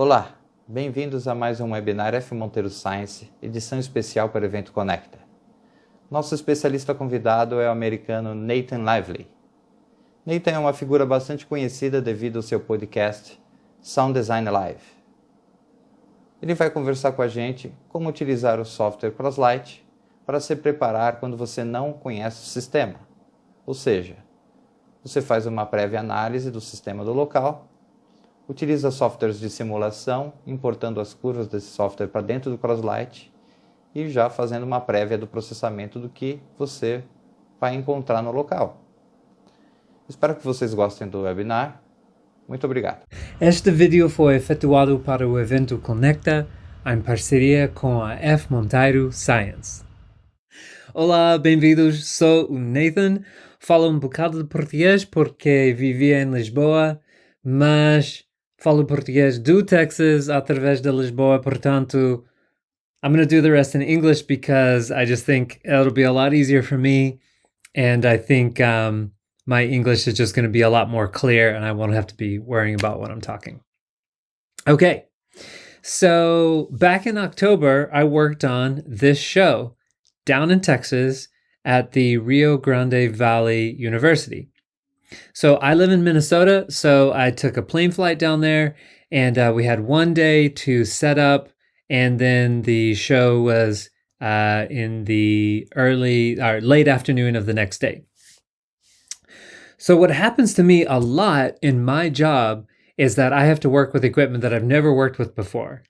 Olá, bem-vindos a mais um webinar F. Monteiro Science, edição especial para o evento Conecta. Nosso especialista convidado é o americano Nathan Lively. Nathan é uma figura bastante conhecida devido ao seu podcast Sound Design Live. Ele vai conversar com a gente como utilizar o software Crosslight para se preparar quando você não conhece o sistema. Ou seja, você faz uma prévia análise do sistema do local, utiliza softwares de simulação, importando as curvas desse software para dentro do Crosslight e já fazendo uma prévia do processamento do que você vai encontrar no local. Espero que vocês gostem do webinar. Muito obrigado. Este vídeo foi efetuado para o evento Conecta, em parceria com a F. Monteiro Science. Olá, bem-vindos. Sou o Nathan. Falo um bocado de português porque vivia em Lisboa, mas falo português do Texas através de Lisboa, portanto, I'm going to do the rest in English because I just think it'll be a lot easier for me, and I think my English is just going to be a lot more clear and I won't have to be worrying about what I'm talking. Okay, so back in October, I worked on this show down in Texas at the Rio Grande Valley University. So I live in Minnesota, so I took a plane flight down there, and we had one day to set up, and then the show was in the early or late afternoon of the next day. So what happens to me a lot in my job is that I have to work with equipment that I've never worked with before,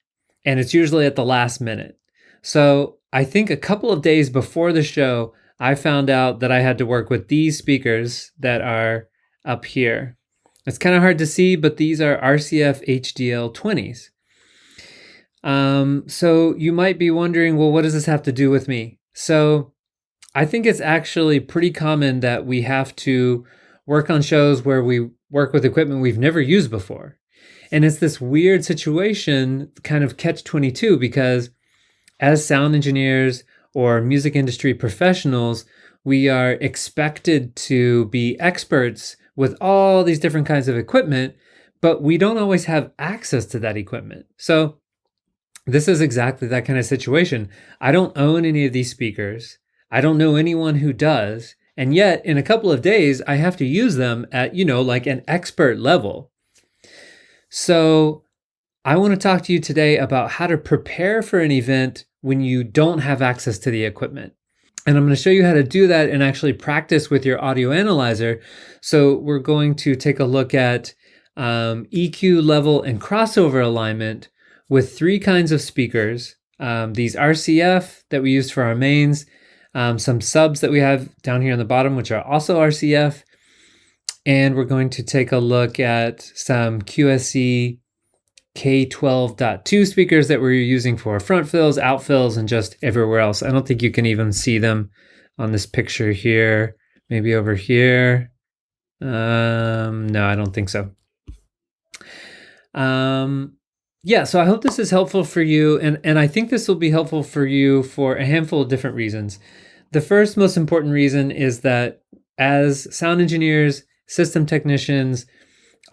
and it's usually at the last minute. So I think a couple of days before the show, I found out that I had to work with these speakers that are up here. It's kind of hard to see, but these are RCF HDL 20s. So you might be wondering, well, what does this have to do with me? So I think it's actually pretty common that we have to work on shows where we work with equipment we've never used before. And it's this weird situation, kind of catch-22, because as sound engineers or music industry professionals, we are expected to be experts with all these different kinds of equipment, but we don't always have access to that equipment. So this is exactly that kind of situation. I don't own any of these speakers. I don't know anyone who does. And yet, in a couple of days, I have to use them at, like an expert level. So I want to talk to you today about how to prepare for an event when you don't have access to the equipment. And I'm going to show you how to do that and actually practice with your audio analyzer. So we're going to take a look at EQ level and crossover alignment with three kinds of speakers. These RCF that we used for our mains, some subs that we have down here on the bottom, which are also RCF. And we're going to take a look at some QSC K12.2 speakers that we're using for front fills, out fills, and just everywhere else. I don't think you can even see them on this picture here. Maybe over here. No, I don't think so. So I hope this is helpful for you, and I think this will be helpful for you for a handful of different reasons. The first most important reason is that as sound engineers, system technicians,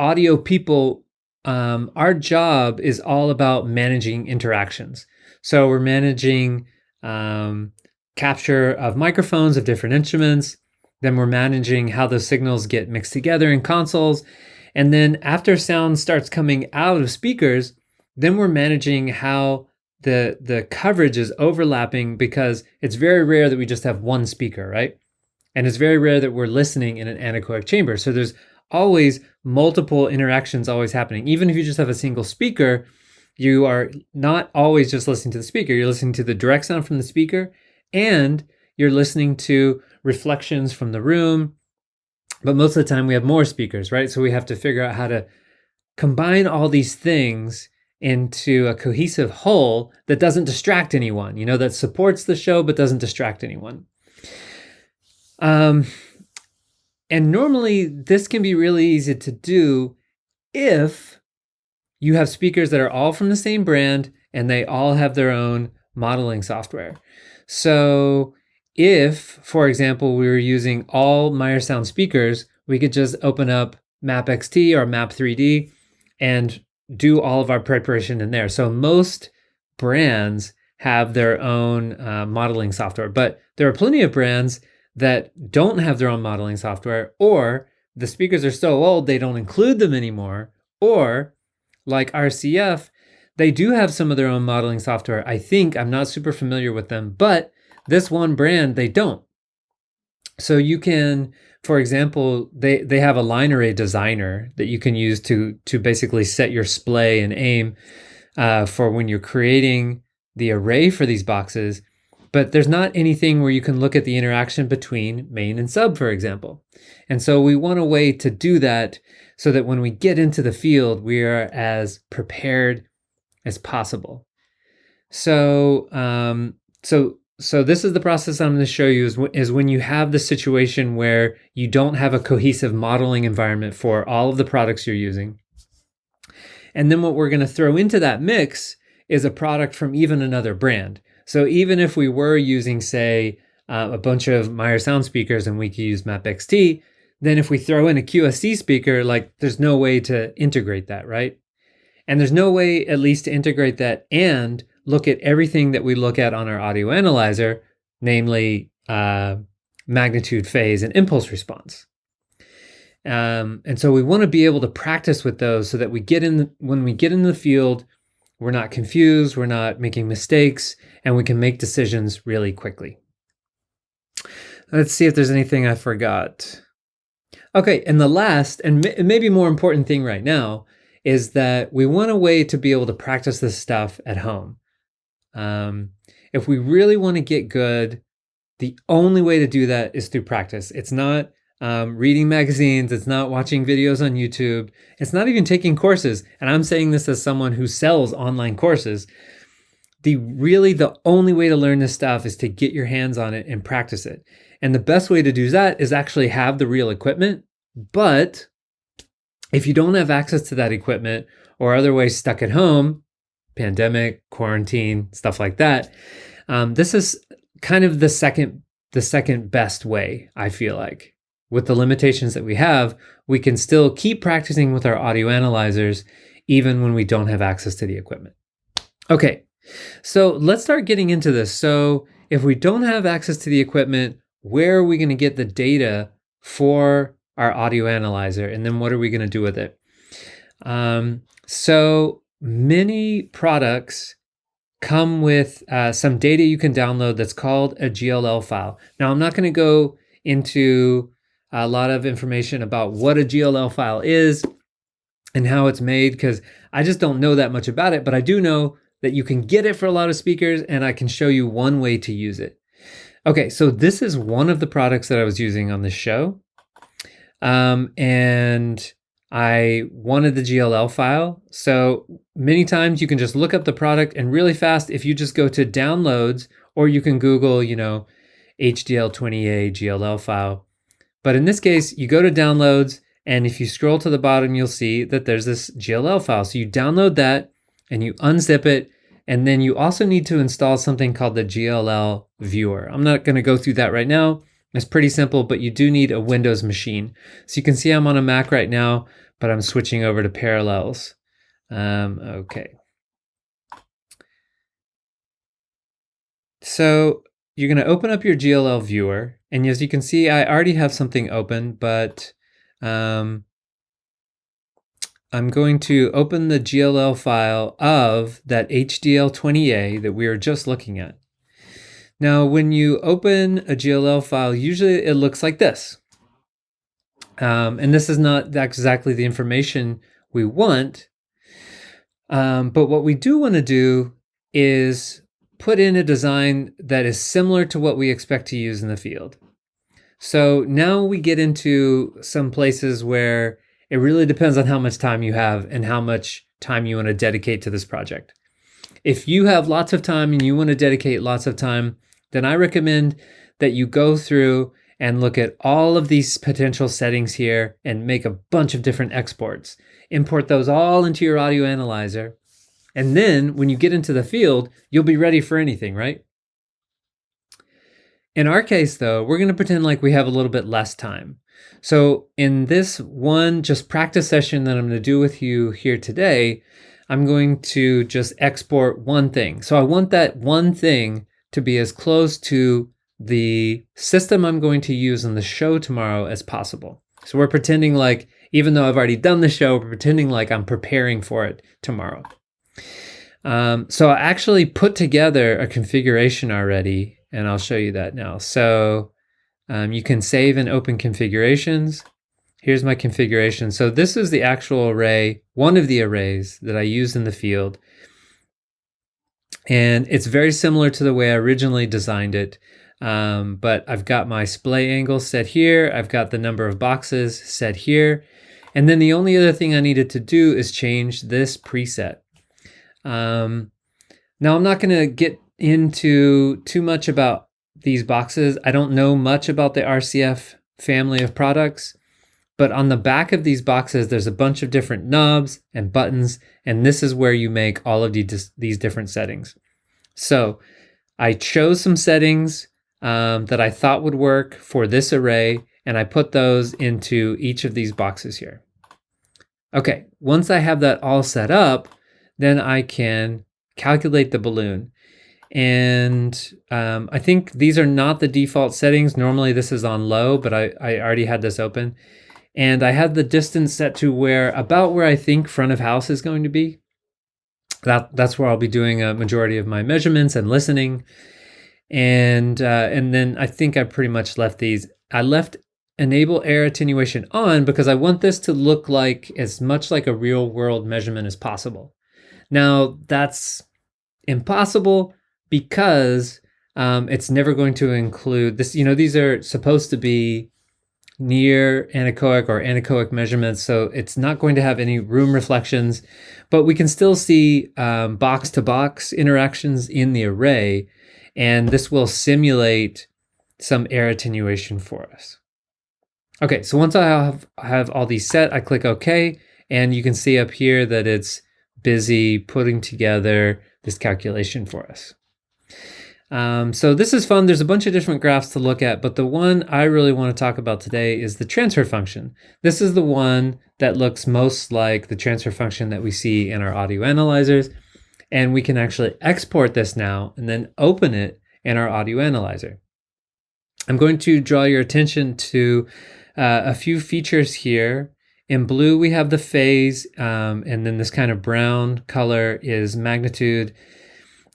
audio people, our job is all about managing interactions. So we're managing capture of microphones of different instruments. Then we're managing how those signals get mixed together in consoles. And then after sound starts coming out of speakers, then we're managing how the coverage is overlapping, because it's very rare that we just have one speaker, right? And it's very rare that we're listening in an anechoic chamber. So there's always multiple interactions always happening. Even if you just have a single speaker, you are not always just listening to the speaker. You're listening to the direct sound from the speaker, and you're listening to reflections from the room. But most of the time we have more speakers, right? So we have to figure out how to combine all these things into a cohesive whole that doesn't distract anyone, that supports the show but doesn't distract anyone. And normally this can be really easy to do if you have speakers that are all from the same brand and they all have their own modeling software. So if, for example, we were using all Meyer Sound speakers, we could just open up Map XT or Map 3D and do all of our preparation in there. So most brands have their own modeling software, but there are plenty of brands that don't have their own modeling software, or the speakers are so old they don't include them anymore, or like RCF, they do have some of their own modeling software. I think, I'm not super familiar with them, but this one brand, they don't. So you can, for example, they have a line array designer that you can use to basically set your splay and aim for when you're creating the array for these boxes. But there's not anything where you can look at the interaction between main and sub, for example. And so we want a way to do that so that when we get into the field, we are as prepared as possible. So, so this is the process I'm going to show you is when you have the situation where you don't have a cohesive modeling environment for all of the products you're using. And then what we're going to throw into that mix is a product from even another brand. So even if we were using, say, a bunch of Meyer sound speakers and we could use Map XT, then if we throw in a QSC speaker, like there's no way to integrate that, right? And there's no way at least to integrate that and look at everything that we look at on our audio analyzer, namely magnitude, phase, and impulse response. And so we want to be able to practice with those so that when we get in the field, we're not confused, we're not making mistakes, and we can make decisions really quickly. Let's see if there's anything I forgot. Okay, and the last and maybe more important thing right now is that we want a way to be able to practice this stuff at home. If we really want to get good, the only way to do that is through practice. It's not reading magazines, it's not watching videos on YouTube, it's not even taking courses. And I'm saying this as someone who sells online courses. The only way to learn this stuff is to get your hands on it and practice it. And the best way to do that is actually have the real equipment. But if you don't have access to that equipment or otherwise stuck at home, pandemic, quarantine, stuff like that, this is kind of the second best way, I feel like. With the limitations that we have, we can still keep practicing with our audio analyzers even when we don't have access to the equipment. Okay, so let's start getting into this. So if we don't have access to the equipment, where are we going to get the data for our audio analyzer? And then what are we going to do with it? So many products come with some data you can download that's called a GLL file. Now, I'm not going to go into a lot of information about what a GLL file is and how it's made, because I just don't know that much about it, but I do know that you can get it for a lot of speakers, and I can show you one way to use it. Okay, so this is one of the products that I was using on this show. And I wanted the GLL file. So many times you can just look up the product, and really fast, if you just go to downloads, or you can Google, HDL20A GLL file. But in this case, you go to downloads, and if you scroll to the bottom, you'll see that there's this GLL file. So you download that and you unzip it. And then you also need to install something called the GLL viewer. I'm not going to go through that right now. It's pretty simple, but you do need a Windows machine. So you can see I'm on a Mac right now, but I'm switching over to Parallels. Okay. So you're going to open up your GLL viewer. And as you can see, I already have something open, but I'm going to open the GLL file of that HDL20A that we were just looking at. Now, when you open a GLL file, usually it looks like this. And this is not exactly the information we want. But what we do want to do is put in a design that is similar to what we expect to use in the field. So now we get into some places where it really depends on how much time you have and how much time you want to dedicate to this project. If you have lots of time and you want to dedicate lots of time, then I recommend that you go through and look at all of these potential settings here and make a bunch of different exports. Import those all into your audio analyzer. And then when you get into the field, you'll be ready for anything, right? In our case, though, we're going to pretend like we have a little bit less time. So in this one just practice session that I'm going to do with you here today, I'm going to just export one thing. So I want that one thing to be as close to the system I'm going to use on the show tomorrow as possible. So we're pretending like, even though I've already done the show, we're pretending like I'm preparing for it tomorrow. So I actually put together a configuration already, and I'll show you that now. So you can save and open configurations. Here's my configuration. So this is the actual array, one of the arrays that I used in the field. And it's very similar to the way I originally designed it. But I've got my splay angle set here. I've got the number of boxes set here. And then the only other thing I needed to do is change this preset. Now I'm not going to get into too much about these boxes. I don't know much about the RCF family of products, but on the back of these boxes, there's a bunch of different knobs and buttons, and this is where you make all of these different settings. So I chose some settings that I thought would work for this array, and I put those into each of these boxes here. Okay, once I have that all set up, then I can calculate the balloon. And I think these are not the default settings. Normally this is on low, but I already had this open. And I had the distance set to about where I think front of house is going to be. That's where I'll be doing a majority of my measurements and listening. And then I think I pretty much left these. I left enable air attenuation on because I want this to look like as much like a real world measurement as possible. Now that's impossible because it's never going to include this. These are supposed to be near anechoic or anechoic measurements, so it's not going to have any room reflections, but we can still see box to box interactions in the array, and this will simulate some air attenuation for us. Okay, so once I have all these set, I click OK, and you can see up here that it's busy putting together this calculation for us. So this is fun. There's a bunch of different graphs to look at, but the one I really want to talk about today is the transfer function. This is the one that looks most like the transfer function that we see in our audio analyzers, and we can actually export this now and then open it in our audio analyzer. I'm going to draw your attention to a few features here. In blue, we have the phase, and then this kind of brown color is magnitude.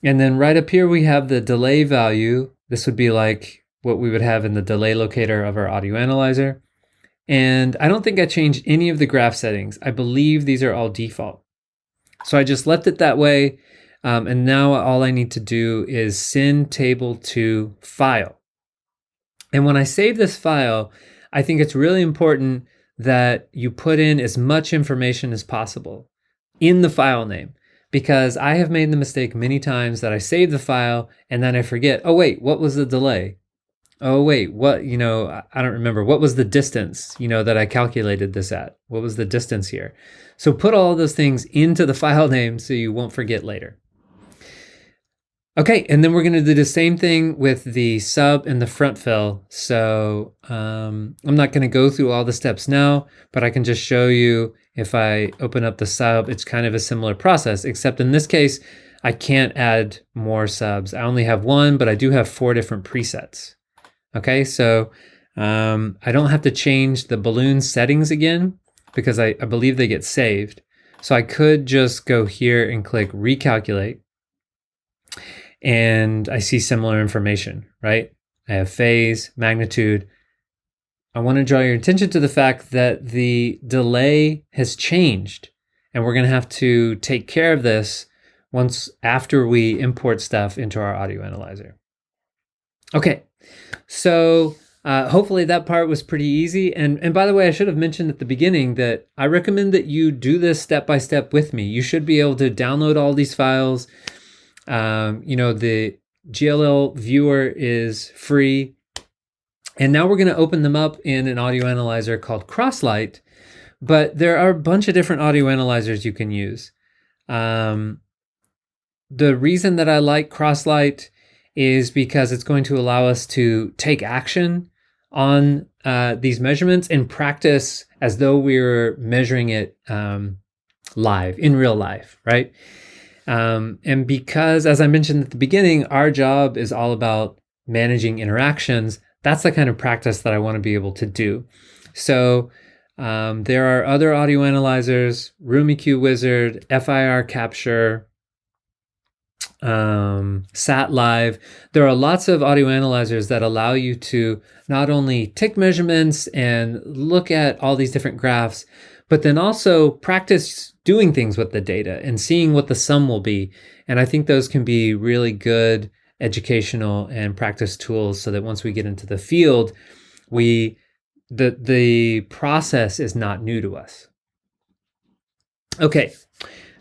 And then right up here, we have the delay value. This would be like what we would have in the delay locator of our audio analyzer. And I don't think I changed any of the graph settings. I believe these are all default. So I just left it that way. And now all I need to do is send table to file. And when I save this file, I think it's really important that you put in as much information as possible in the file name, because I have made the mistake many times that I save the file and then I forget, oh wait, what was the delay? Oh wait, what, I don't remember. What was the distance, that I calculated this at? What was the distance here? So put all those things into the file name so you won't forget later. Okay, and then we're going to do the same thing with the sub and the front fill. So I'm not going to go through all the steps now, but I can just show you if I open up the sub, it's kind of a similar process, except in this case, I can't add more subs. I only have one, but I do have 4 different presets. Okay, so I don't have to change the balloon settings again because I believe they get saved. So I could just go here and click recalculate. And I see similar information, right? I have phase, magnitude. I want to draw your attention to the fact that the delay has changed, and we're going to have to take care of this after we import stuff into our audio analyzer. Okay, so hopefully that part was pretty easy. And by the way, I should have mentioned at the beginning that I recommend that you do this step by step with me. You should be able to download all these files. The GLL viewer is free. And now we're going to open them up in an audio analyzer called Crosslight, but there are a bunch of different audio analyzers you can use. The reason that I like Crosslight is because it's going to allow us to take action on these measurements and practice as though we were measuring it live, in real life, right? And because, as I mentioned at the beginning, our job is all about managing interactions, that's the kind of practice that I want to be able to do. So there are other audio analyzers, Room EQ Wizard, FIR Capture, Sat Live. There are lots of audio analyzers that allow you to not only take measurements and look at all these different graphs, but then also practice doing things with the data and seeing what the sum will be. And I think those can be really good educational and practice tools so that once we get into the field, the process is not new to us. Okay.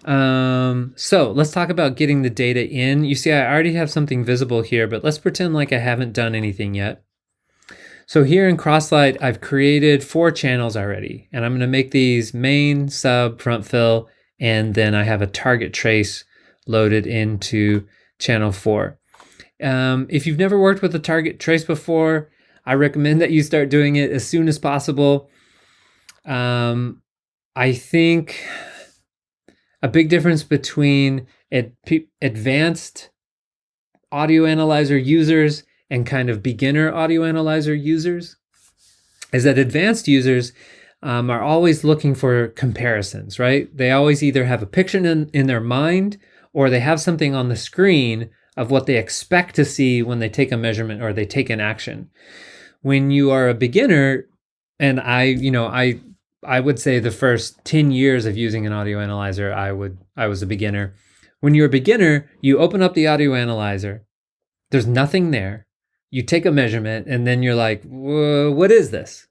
So let's talk about getting the data in. You see, I already have something visible here, but let's pretend like I haven't done anything yet. So here in Crosslight, I've created 4 channels already, and I'm going to make these main, sub, front fill, and then I have a target trace loaded into channel 4. If you've never worked with a target trace before, I recommend that you start doing it as soon as possible. I think a big difference between advanced audio analyzer users and kind of beginner audio analyzer users is that advanced users are always looking for comparisons, right? They always either have a picture in their mind or they have something on the screen of what they expect to see when they take a measurement or they take an action. When you are a beginner, and I would say the first 10 years of using an audio analyzer, I was a beginner. When you're a beginner, you open up the audio analyzer, there's nothing there. You take a measurement and then you're like, what is this?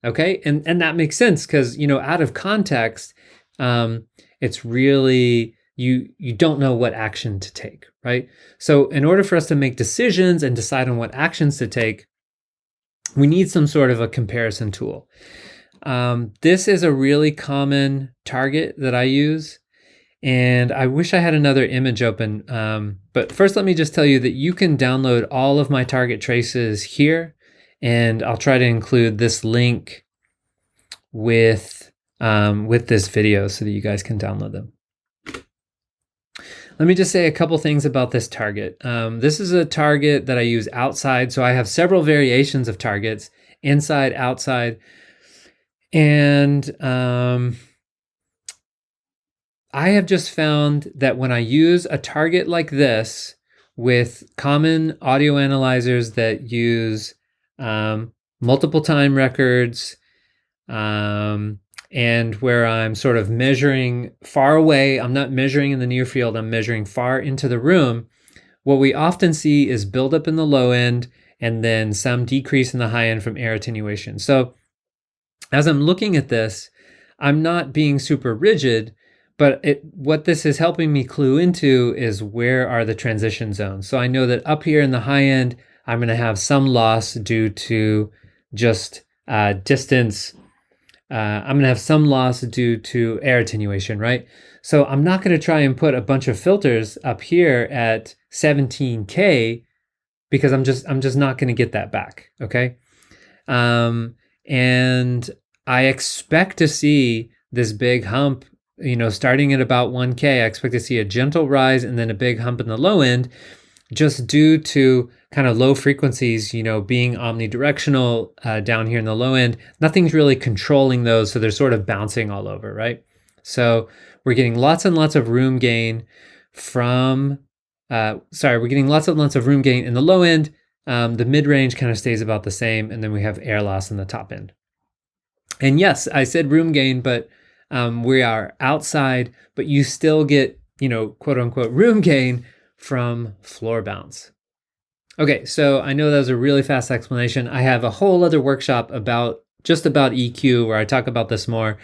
Okay. And that makes sense because, out of context, it's really, you don't know what action to take, right? So in order for us to make decisions and decide on what actions to take, we need some sort of a comparison tool. This is a really common target that I use, and I wish I had another image open. But first, let me just tell you that you can download all of my target traces here, and I'll try to include this link with this video so that you guys can download them. Let me just say a couple things about this target. This is a target that I use outside, so I have several variations of targets, inside, outside. And I have just found that when I use a target like this with common audio analyzers that use multiple time records, and where I'm sort of measuring far away, I'm not measuring in the near field, I'm measuring far into the room, what we often see is buildup in the low end and then some decrease in the high end from air attenuation. So as I'm looking at this, I'm not being super rigid, but what this is helping me clue into is where are the transition zones. So I know that up here in the high end, I'm going to have some loss due to just distance. I'm going to have some loss due to air attenuation, right? So I'm not going to try and put a bunch of filters up here at 17K because I'm just not going to get that back, okay? And I expect to see this big hump, starting at about 1K. I expect to see a gentle rise and then a big hump in the low end, just due to kind of low frequencies, being omnidirectional down here in the low end. Nothing's really controlling those, so they're sort of bouncing all over, right? So we're getting lots and lots of room gain we're getting lots and lots of room gain in the low end. The mid-range kind of stays about the same, and then we have air loss in the top end. And yes, I said room gain, but we are outside, but you still get, quote unquote, room gain from floor bounce. Okay, so I know that was a really fast explanation. I have a whole other workshop about EQ where I talk about this more,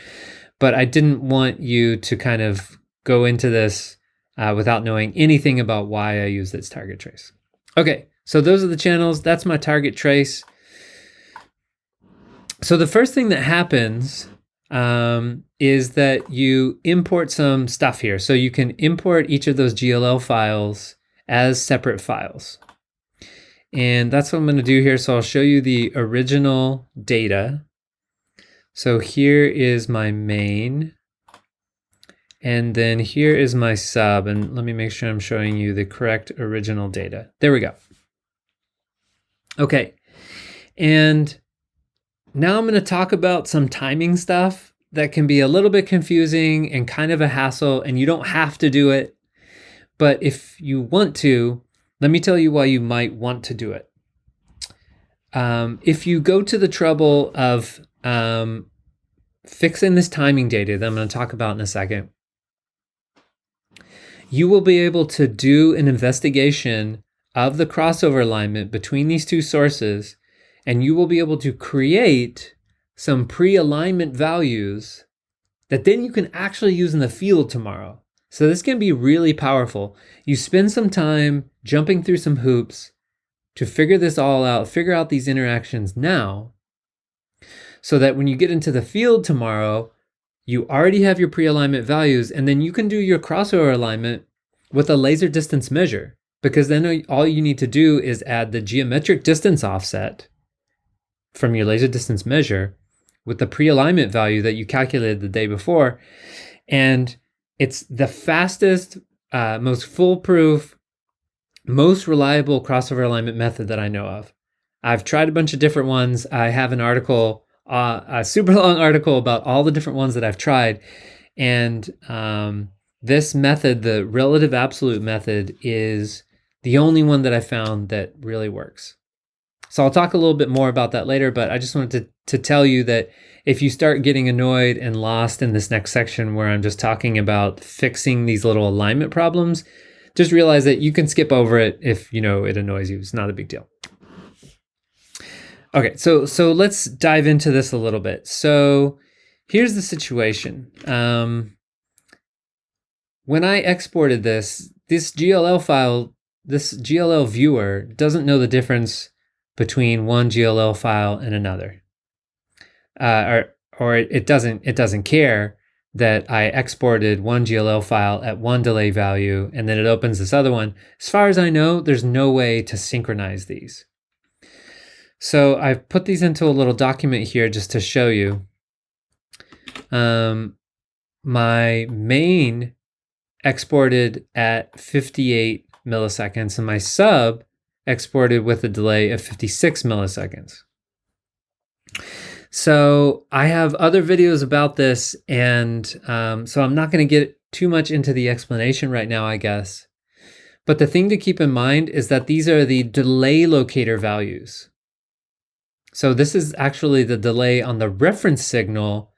but I didn't want you to kind of go into this without knowing anything about why I use this target trace. Okay, so those are the channels. That's my target trace. So the first thing that happens is that you import some stuff here. So you can import each of those GLL files as separate files. And that's what I'm going to do here. So I'll show you the original data. So here is my main. And then here is my sub. And let me make sure I'm showing you the correct original data. There we go. Okay. And now I'm going to talk about some timing stuff that can be a little bit confusing and kind of a hassle, and you don't have to do it. But if you want to, let me tell you why you might want to do it. If you go to the trouble of fixing this timing data that I'm going to talk about in a second, you will be able to do an investigation of the crossover alignment between these two sources, and you will be able to create some pre-alignment values that then you can actually use in the field tomorrow. So this can be really powerful. You spend some time jumping through some hoops to figure this all out, figure out these interactions now, so that when you get into the field tomorrow, you already have your pre-alignment values, and then you can do your crossover alignment with a laser distance measure, because then all you need to do is add the geometric distance offset from your laser distance measure with the pre-alignment value that you calculated the day before. And it's the fastest, most foolproof, most reliable crossover alignment method that I know of. I've tried a bunch of different ones. I have an article, a super long article about all the different ones that I've tried. And this method, the relative absolute method, is the only one that I found that really works. So I'll talk a little bit more about that later, but I just wanted to tell you that if you start getting annoyed and lost in this next section where I'm just talking about fixing these little alignment problems, just realize that you can skip over it if you know it annoys you. It's not a big deal. Okay, so let's dive into this a little bit. So here's the situation. When I exported this GLL file, this GLL viewer doesn't know the difference between one GLL file and another, or it doesn't care that I exported one GLL file at one delay value and then it opens this other one. As far as I know, there's no way to synchronize these. So I've put these into a little document here just to show you. My main exported at 58 milliseconds and my sub exported with a delay of 56 milliseconds. So I have other videos about this, and so I'm not going to get too much into the explanation right now, I guess. But the thing to keep in mind is that these are the delay locator values. So this is actually the delay on the reference signal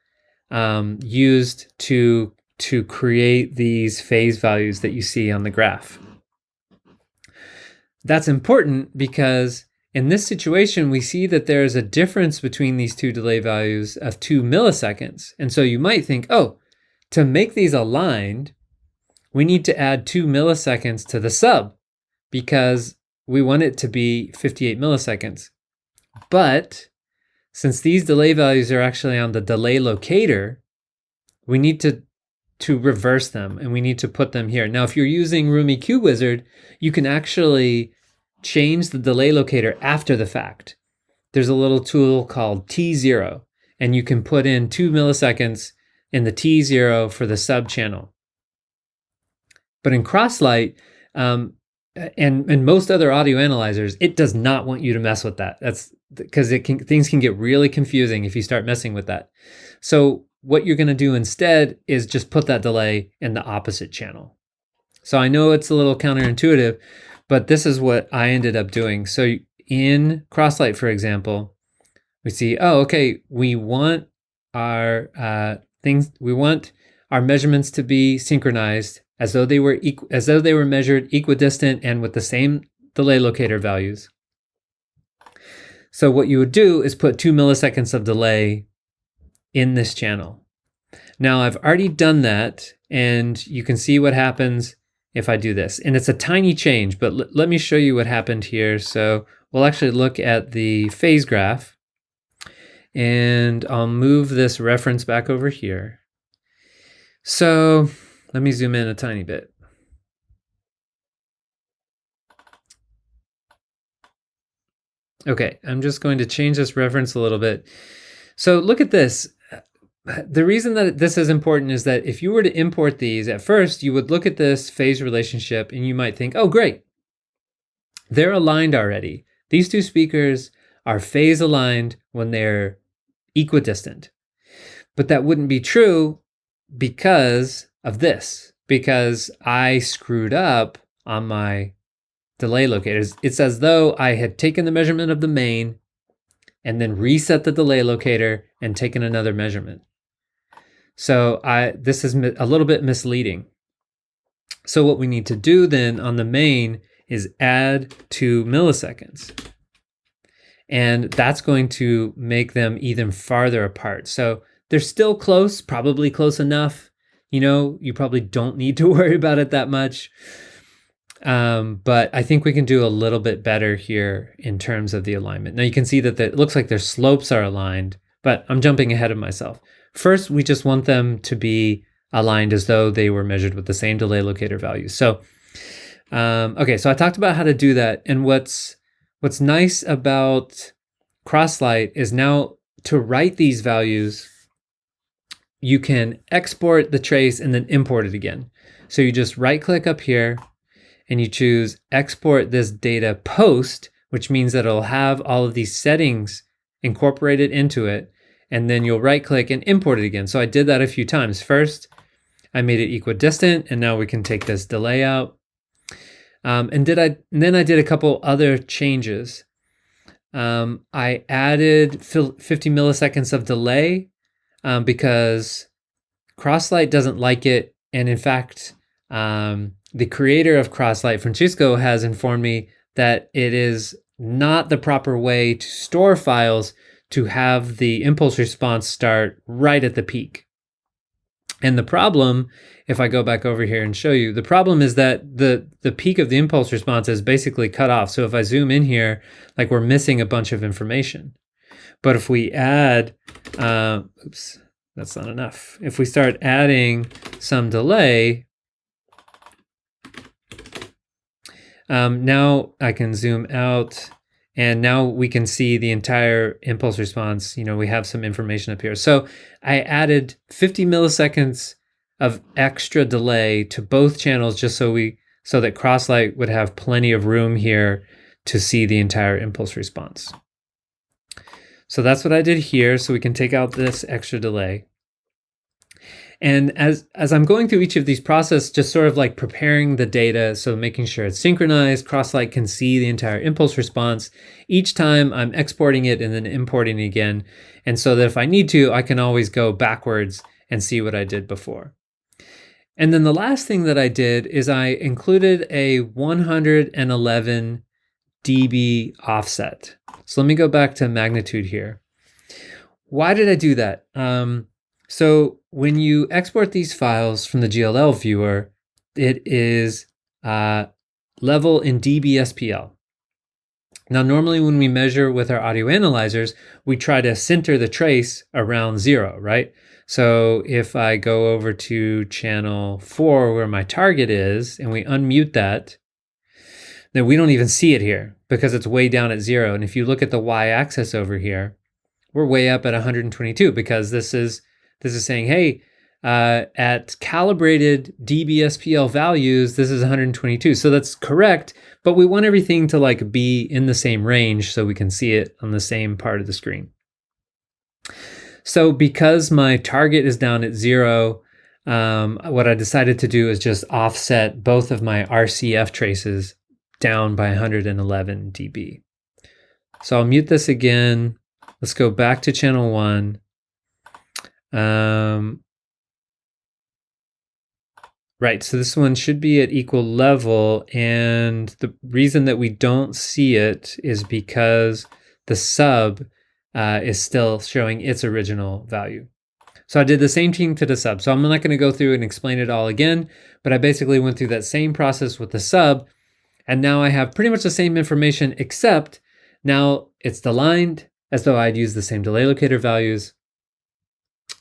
used to create these phase values that you see on the graph. That's important because in this situation, we see that there is a difference between these two delay values of 2 milliseconds. And so you might think, oh, to make these aligned, we need to add 2 milliseconds to the sub because we want it to be 58 milliseconds. But since these delay values are actually on the delay locator, we need to reverse them and we need to put them here. Now, if you're using Rumi Q Wizard, you can actually change the delay locator after the fact. There's a little tool called T0, and you can put in 2 milliseconds in the T0 for the sub channel. But in Crosslight and most other audio analyzers, it does not want you to mess with that. That's because things can get really confusing if you start messing with that. So what you're going to do instead is just put that delay in the opposite channel. So I know it's a little counterintuitive, but this is what I ended up doing. So in Crosslight, for example, we see, oh, okay, we want our our measurements to be synchronized as though they were measured equidistant and with the same delay locator values. So what you would do is put 2 milliseconds of delay in this channel. Now I've already done that, and you can see what happens if I do this. And it's a tiny change, but let me show you what happened here. So we'll actually look at the phase graph, and I'll move this reference back over here. So let me zoom in a tiny bit. Okay, I'm just going to change this reference a little bit. So look at this. The reason that this is important is that if you were to import these, at first you would look at this phase relationship and you might think, oh, great, they're aligned already. These two speakers are phase aligned when they're equidistant. But that wouldn't be true because of this, because I screwed up on my delay locators. It's as though I had taken the measurement of the main and then reset the delay locator and taken another measurement. So this is a little bit misleading. So what we need to do then on the main is add 2 milliseconds. And that's going to make them even farther apart. So they're still close, probably close enough. You probably don't need to worry about it that much. But I think we can do a little bit better here in terms of the alignment. Now you can see that it looks like their slopes are aligned, but I'm jumping ahead of myself. First, we just want them to be aligned as though they were measured with the same delay locator values. So, okay, so I talked about how to do that. And what's nice about Crosslight is now to write these values, you can export the trace and then import it again. So you just right click up here and you choose export this data post, which means that it'll have all of these settings incorporated into it. And then you'll right click and import it again. So I did that a few times. First, I made it equidistant, and now we can take this delay out. And then I did a couple other changes. I added 50 milliseconds of delay because Crosslight doesn't like it. And in fact, the creator of Crosslight, Francisco, has informed me that it is not the proper way to store files to have the impulse response start right at the peak. And the problem, if I go back over here and show you, the problem is that the peak of the impulse response is basically cut off. So if I zoom in here, like we're missing a bunch of information. But if we add, oops, that's not enough. If we start adding some delay, now I can zoom out. And now we can see the entire impulse response. We have some information up here. So I added 50 milliseconds of extra delay to both channels just so that Crosslight would have plenty of room here to see the entire impulse response. So that's what I did here. So we can take out this extra delay. And as I'm going through each of these processes, just sort of like preparing the data, so making sure it's synchronized, Crosslight can see the entire impulse response. Each time I'm exporting it and then importing it again. And so that if I need to, I can always go backwards and see what I did before. And then the last thing that I did is I included a 111 dB offset. So let me go back to magnitude here. Why did I do that? So when you export these files from the GLL viewer, it is level in dBSPL. Now, normally when we measure with our audio analyzers, we try to center the trace around 0, right? So if I go over to channel 4 where my target is and we unmute that, then we don't even see it here because it's way down at 0. And if you look at the y-axis over here, we're way up at 122 because this is saying, hey, at calibrated dBSPL values, this is 122. So that's correct, but we want everything to like be in the same range so we can see it on the same part of the screen. So because my target is down at 0, what I decided to do is just offset both of my RCF traces down by 111 dB. So I'll mute this again. Let's go back to channel 1. Right, so this one should be at equal level, and the reason that we don't see it is because the sub is still showing its original value. So I did the same thing to the sub. So I'm not going to go through and explain it all again, but I basically went through that same process with the sub, and now I have pretty much the same information, except now it's aligned as though I'd used the same delay locator values.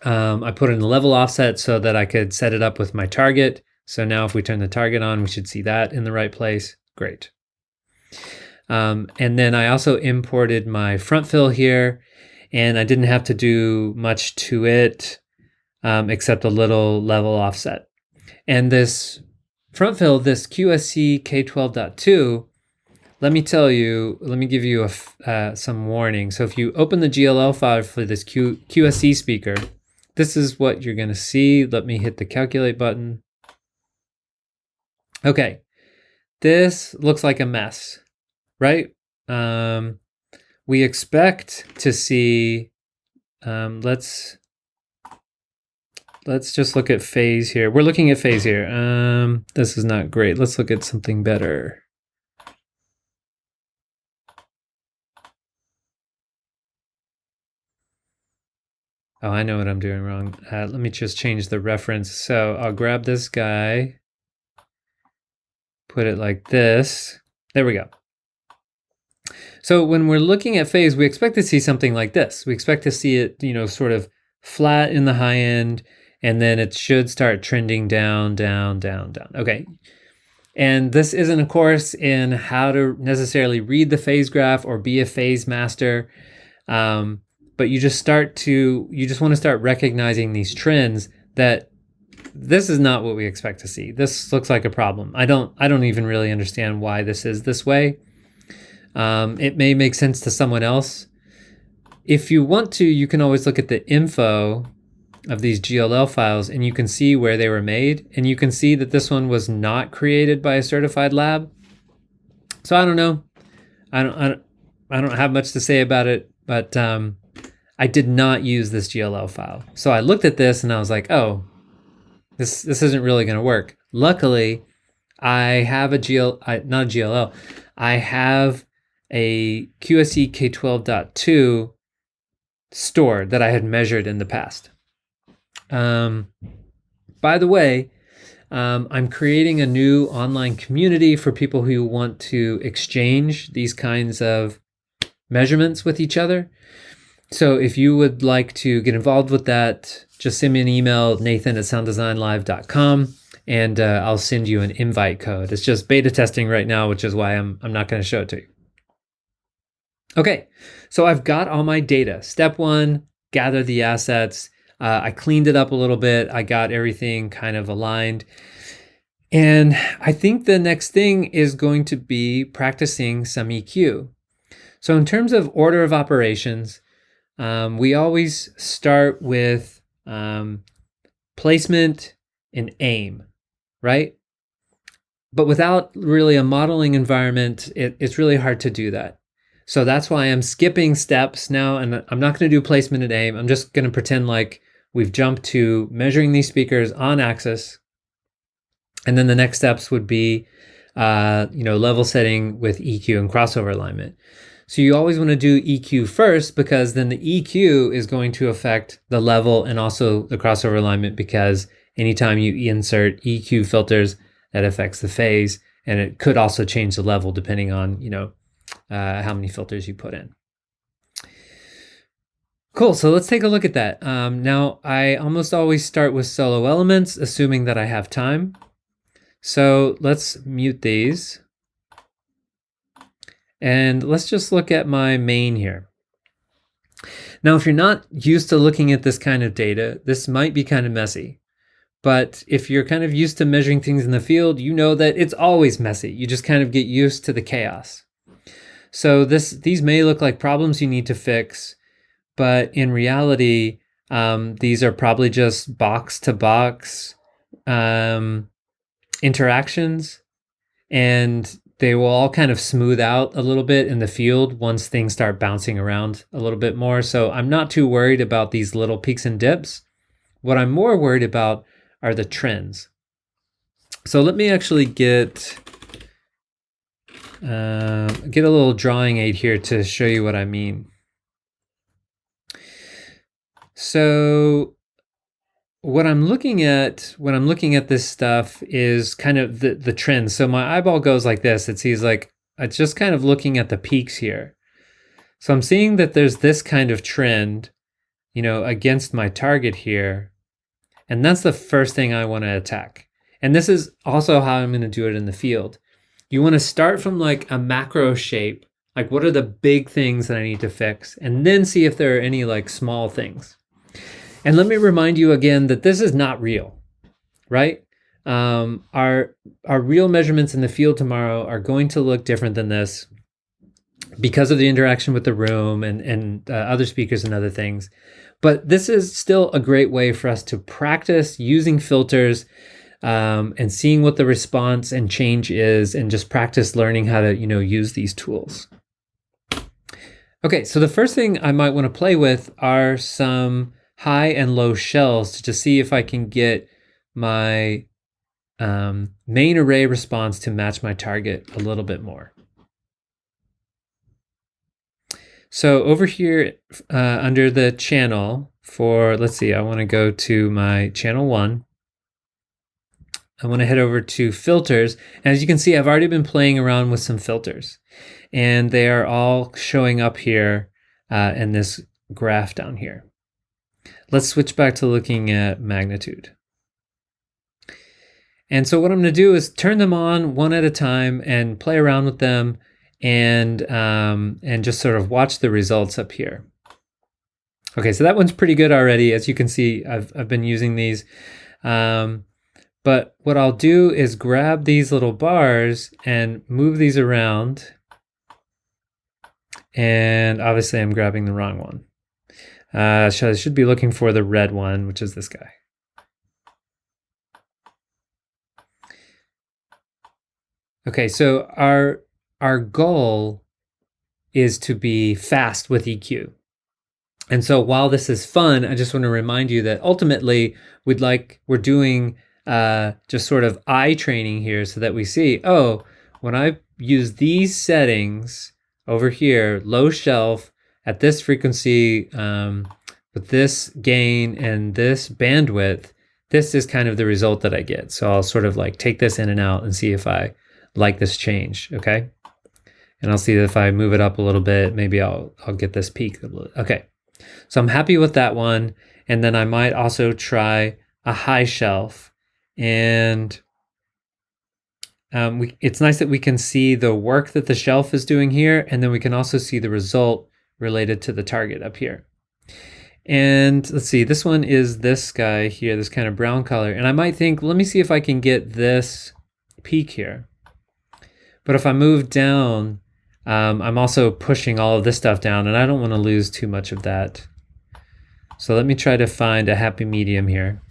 I put in the level offset so that I could set it up with my target. So now if we turn the target on, we should see that in the right place. Great. And then I also imported my front fill here, and I didn't have to do much to it except a little level offset. And this front fill, this QSC K12.2, let me give you some warning. So if you open the GLL file for this QSC speaker, this is what you're going to see. Let me hit the calculate button. Okay, this looks like a mess, right? We expect to see, let's just look at phase here. We're looking at phase here. This is not great. Let's look at something better. Oh, I know what I'm doing wrong. Let me just change the reference. So I'll grab this guy, put it like this. There we go. So when we're looking at phase, we expect to see something like this. We expect to see it, sort of flat in the high end, and then it should start trending down, down, down, down. Okay. And this isn't a course in how to necessarily read the phase graph or be a phase master. But you just want to start recognizing these trends that this is not what we expect to see. This looks like a problem. I don't even really understand why this is this way. It may make sense to someone else. If you want to, you can always look at the info of these GLL files and you can see where they were made, and you can see that this one was not created by a certified lab. So I don't know. I don't have much to say about it, but I did not use this GLL file. So I looked at this and I was like, oh, this isn't really going to work. Luckily, I have not a GLL. I have a QSE K12.2 stored that I had measured in the past. By the way, I'm creating a new online community for people who want to exchange these kinds of measurements with each other. So if you would like to get involved with that, just send me an email, nathan@sounddesignlive.com, and I'll send you an invite code. It's just beta testing right now, which is why I'm not going to show it to you. Okay, so I've got all my data. Step one, gather the assets. I cleaned it up a little bit. I got everything kind of aligned. And I think the next thing is going to be practicing some EQ. So in terms of order of operations, we always start with placement and aim, right? But without really a modeling environment, it's really hard to do that. So that's why I'm skipping steps now, and I'm not going to do placement and aim. I'm just going to pretend like we've jumped to measuring these speakers on axis. And then the next steps would be, level setting with EQ and crossover alignment. So you always want to do EQ first, because then the EQ is going to affect the level and also the crossover alignment, because anytime you insert EQ filters, that affects the phase, and it could also change the level depending on, how many filters you put in. Cool, so let's take a look at that. Now, I almost always start with solo elements, assuming that I have time. So let's mute these. And let's just look at my main here. Now, if you're not used to looking at this kind of data, this might be kind of messy. But if you're kind of used to measuring things in the field, you know that it's always messy. You just kind of get used to the chaos. So these may look like problems you need to fix, but in reality, these are probably just box-to-box interactions, and they will all kind of smooth out a little bit in the field once things start bouncing around a little bit more. So I'm not too worried about these little peaks and dips. What I'm more worried about are the trends. So let me actually get a little drawing aid here to show you what I mean. So what I'm looking at when I'm looking at this stuff is kind of the trends. So my eyeball goes like this. It's just kind of looking at the peaks here. So I'm seeing that there's this kind of trend, against my target here. And that's the first thing I want to attack. And this is also how I'm going to do it in the field. You want to start from like a macro shape, like what are the big things that I need to fix, and then see if there are any like small things. And let me remind you again that this is not real, right? Our real measurements in the field tomorrow are going to look different than this because of the interaction with the room and other speakers and other things. But this is still a great way for us to practice using filters and seeing what the response and change is, and just practice learning how to, use these tools. Okay, so the first thing I might want to play with are some high and low shells to just see if I can get my main array response to match my target a little bit more. So over here under the channel for, let's see, I want to go to my channel 1. I want to head over to filters. And as you can see, I've already been playing around with some filters, and they are all showing up here in this graph down here. Let's switch back to looking at magnitude. And so what I'm going to do is turn them on one at a time and play around with them, and just sort of watch the results up here. Okay, so that one's pretty good already. As you can see, I've been using these. But what I'll do is grab these little bars and move these around. And obviously I'm grabbing the wrong one. So I should be looking for the red one, which is this guy. Okay, so our goal is to be fast with EQ. And so while this is fun, I just want to remind you that ultimately we're doing just sort of eye training here, so that we see, oh, when I use these settings over here, low shelf at this frequency with this gain and this bandwidth, this is kind of the result that I get. So I'll sort of like take this in and out and see if I like this change, okay? And I'll see that if I move it up a little bit, maybe I'll get this peak. Okay, so I'm happy with that one. And then I might also try a high shelf. And it's nice that we can see the work that the shelf is doing here, and then we can also see the result related to the target up here. And let's see, this one is this guy here, this kind of brown color. And I might think, let me see if I can get this peak here. But if I move down, I'm also pushing all of this stuff down, and I don't want to lose too much of that. So let me try to find a happy medium here.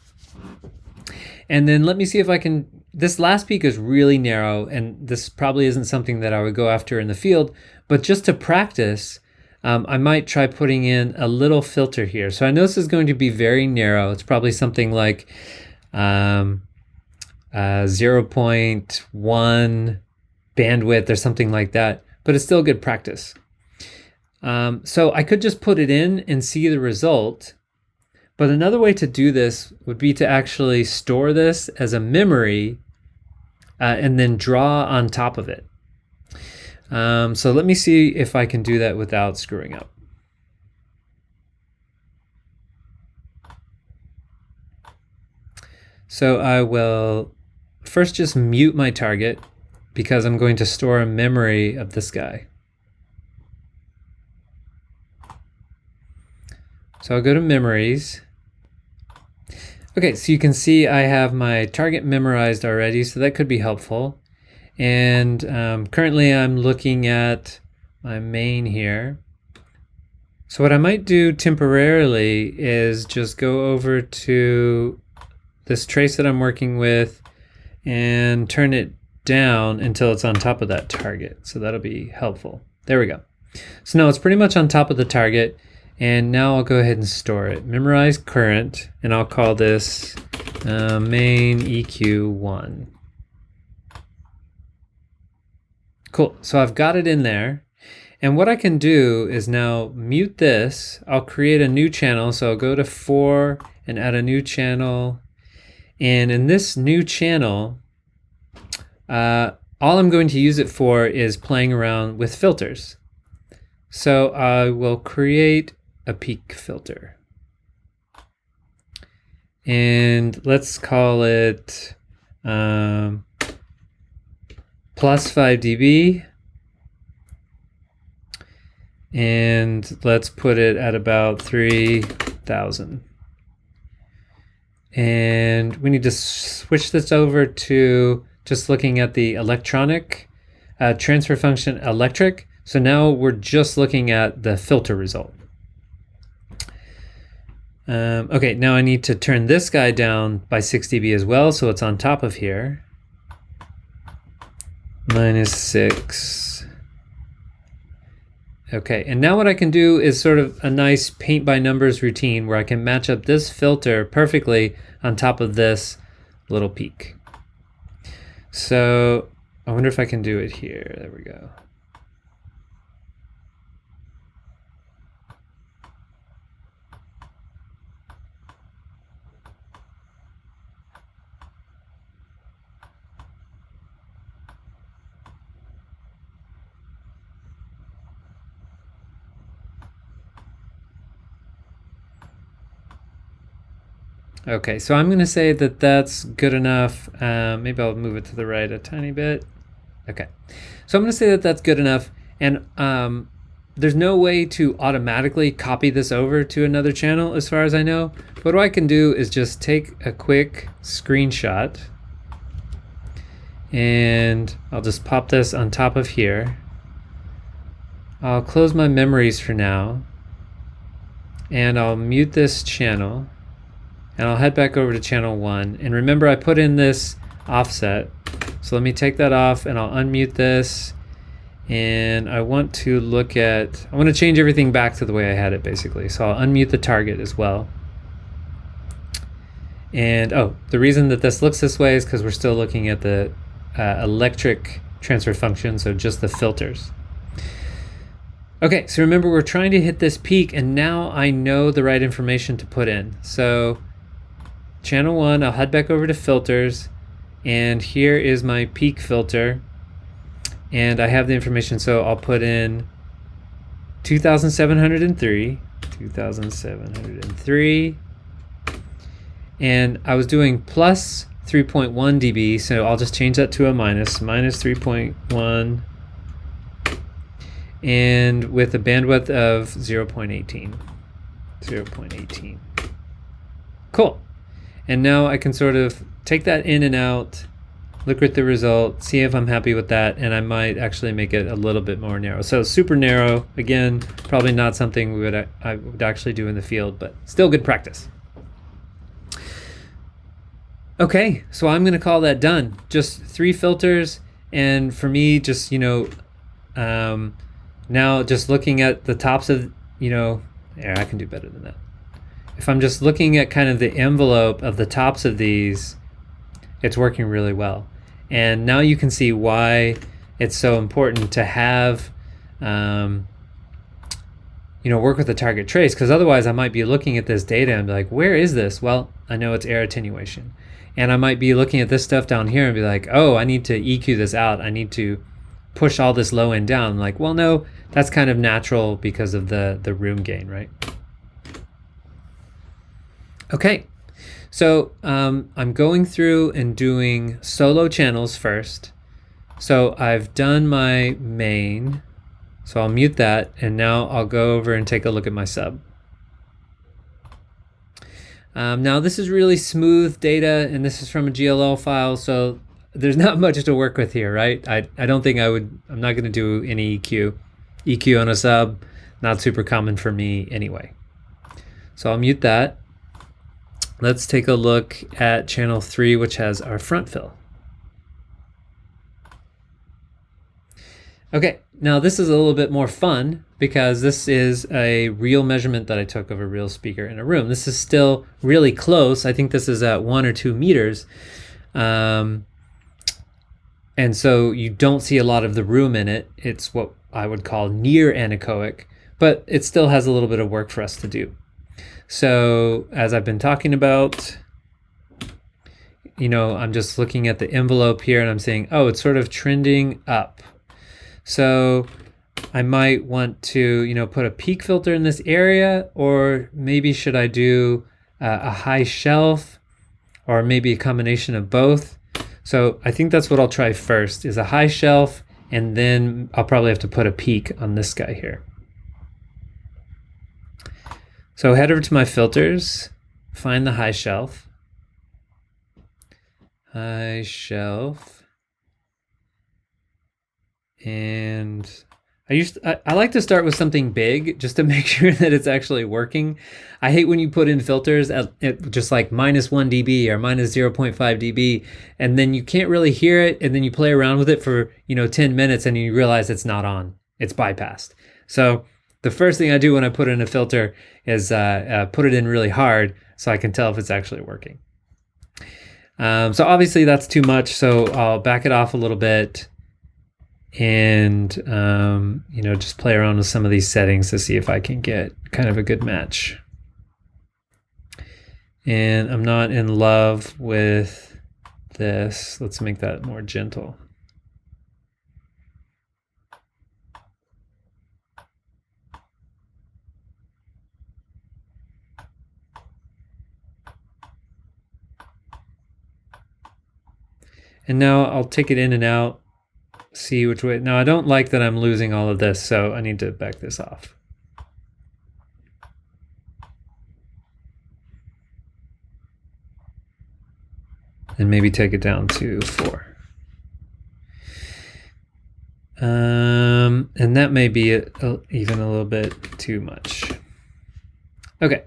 And then let me see if I can, this last peak is really narrow, and this probably isn't something that I would go after in the field, but just to practice, I might try putting in a little filter here. So I know this is going to be very narrow. It's probably something like 0.1 bandwidth or something like that, but it's still good practice. So I could just put it in and see the result. But another way to do this would be to actually store this as a memory and then draw on top of it. So let me see if I can do that without screwing up. So I will first just mute my target, because I'm going to store a memory of this guy. So I'll go to memories. Okay, so you can see I have my target memorized already, so that could be helpful. And currently I'm looking at my main here. So what I might do temporarily is just go over to this trace that I'm working with and turn it down until it's on top of that target. So that'll be helpful. There we go. So now it's pretty much on top of the target. And now I'll go ahead and store it. Memorize current, and I'll call this main EQ1. Cool, so I've got it in there. And what I can do is now mute this. I'll create a new channel. So I'll go to 4 and add a new channel. And in this new channel, all I'm going to use it for is playing around with filters. So I will create a peak filter. And let's call it plus 5 dB. And let's put it at about 3,000. And we need to switch this over to just looking at the electronic transfer function electric. So now we're just looking at the filter result. Okay, now I need to turn this guy down by 6 dB as well, so it's on top of here. -6. Okay, and now what I can do is sort of a nice paint by numbers routine where I can match up this filter perfectly on top of this little peak. So I wonder if I can do it here. There we go. Okay, so I'm going to say that that's good enough. Maybe I'll move it to the right a tiny bit. Okay, so I'm going to say that that's good enough. And there's no way to automatically copy this over to another channel as far as I know. But what I can do is just take a quick screenshot. And I'll just pop this on top of here. I'll close my memories for now. And I'll mute this channel. And I'll head back over to channel 1. And remember, I put in this offset. So let me take that off and I'll unmute this. And I want to look at, I want to change everything back to the way I had it basically. So I'll unmute the target as well. And the reason that this looks this way is because we're still looking at the electric transfer function, so just the filters. Okay, so remember we're trying to hit this peak and now I know the right information to put in. So channel 1, I'll head back over to filters, and here is my peak filter, and I have the information, so I'll put in 2,703, and I was doing plus 3.1 dB, so I'll just change that to a minus 3.1, and with a bandwidth of 0.18. Cool. And now I can sort of take that in and out, look at the result, see if I'm happy with that, and I might actually make it a little bit more narrow. So super narrow, again, probably not something I would actually do in the field, but still good practice. Okay, so I'm gonna call that done. Just 3 filters, and for me, just, now just looking at the tops of, I can do better than that. If I'm just looking at kind of the envelope of the tops of these, it's working really well. And now you can see why it's so important to have, work with the target trace, because otherwise I might be looking at this data and be like, where is this? Well, I know it's air attenuation. And I might be looking at this stuff down here and be like, oh, I need to EQ this out. I need to push all this low end down. I'm like, well, no, that's kind of natural because of the room gain, right? Okay, so I'm going through and doing solo channels first. So I've done my main, so I'll mute that, and now I'll go over and take a look at my sub. Now this is really smooth data, and this is from a GLL file, so there's not much to work with here, right? I don't think I'm not gonna do any EQ. EQ on a sub, not super common for me anyway. So I'll mute that. Let's take a look at channel 3, which has our front fill. Okay, now this is a little bit more fun because this is a real measurement that I took of a real speaker in a room. This is still really close. I think this is at 1 or 2 meters. And so you don't see a lot of the room in it. It's what I would call near anechoic, but it still has a little bit of work for us to do. So as I've been talking about, I'm just looking at the envelope here and I'm saying, oh, it's sort of trending up. So I might want to, put a peak filter in this area, or maybe should I do a high shelf, or maybe a combination of both. So I think that's what I'll try first, is a high shelf, and then I'll probably have to put a peak on this guy here. So head over to my filters, find the high shelf. High shelf. And I like to start with something big just to make sure that it's actually working. I hate when you put in filters at just like -1 dB or -0.5 dB, and then you can't really hear it, and then you play around with it for 10 minutes and you realize it's not on. It's bypassed. So the first thing I do when I put in a filter is put it in really hard so I can tell if it's actually working. So obviously that's too much, so I'll back it off a little bit and just play around with some of these settings to see if I can get kind of a good match. And I'm not in love with this. Let's make that more gentle. And now I'll take it in and out, see which way. Now I don't like that I'm losing all of this, so I need to back this off. And maybe take it down to 4. And that may be even a little bit too much. Okay,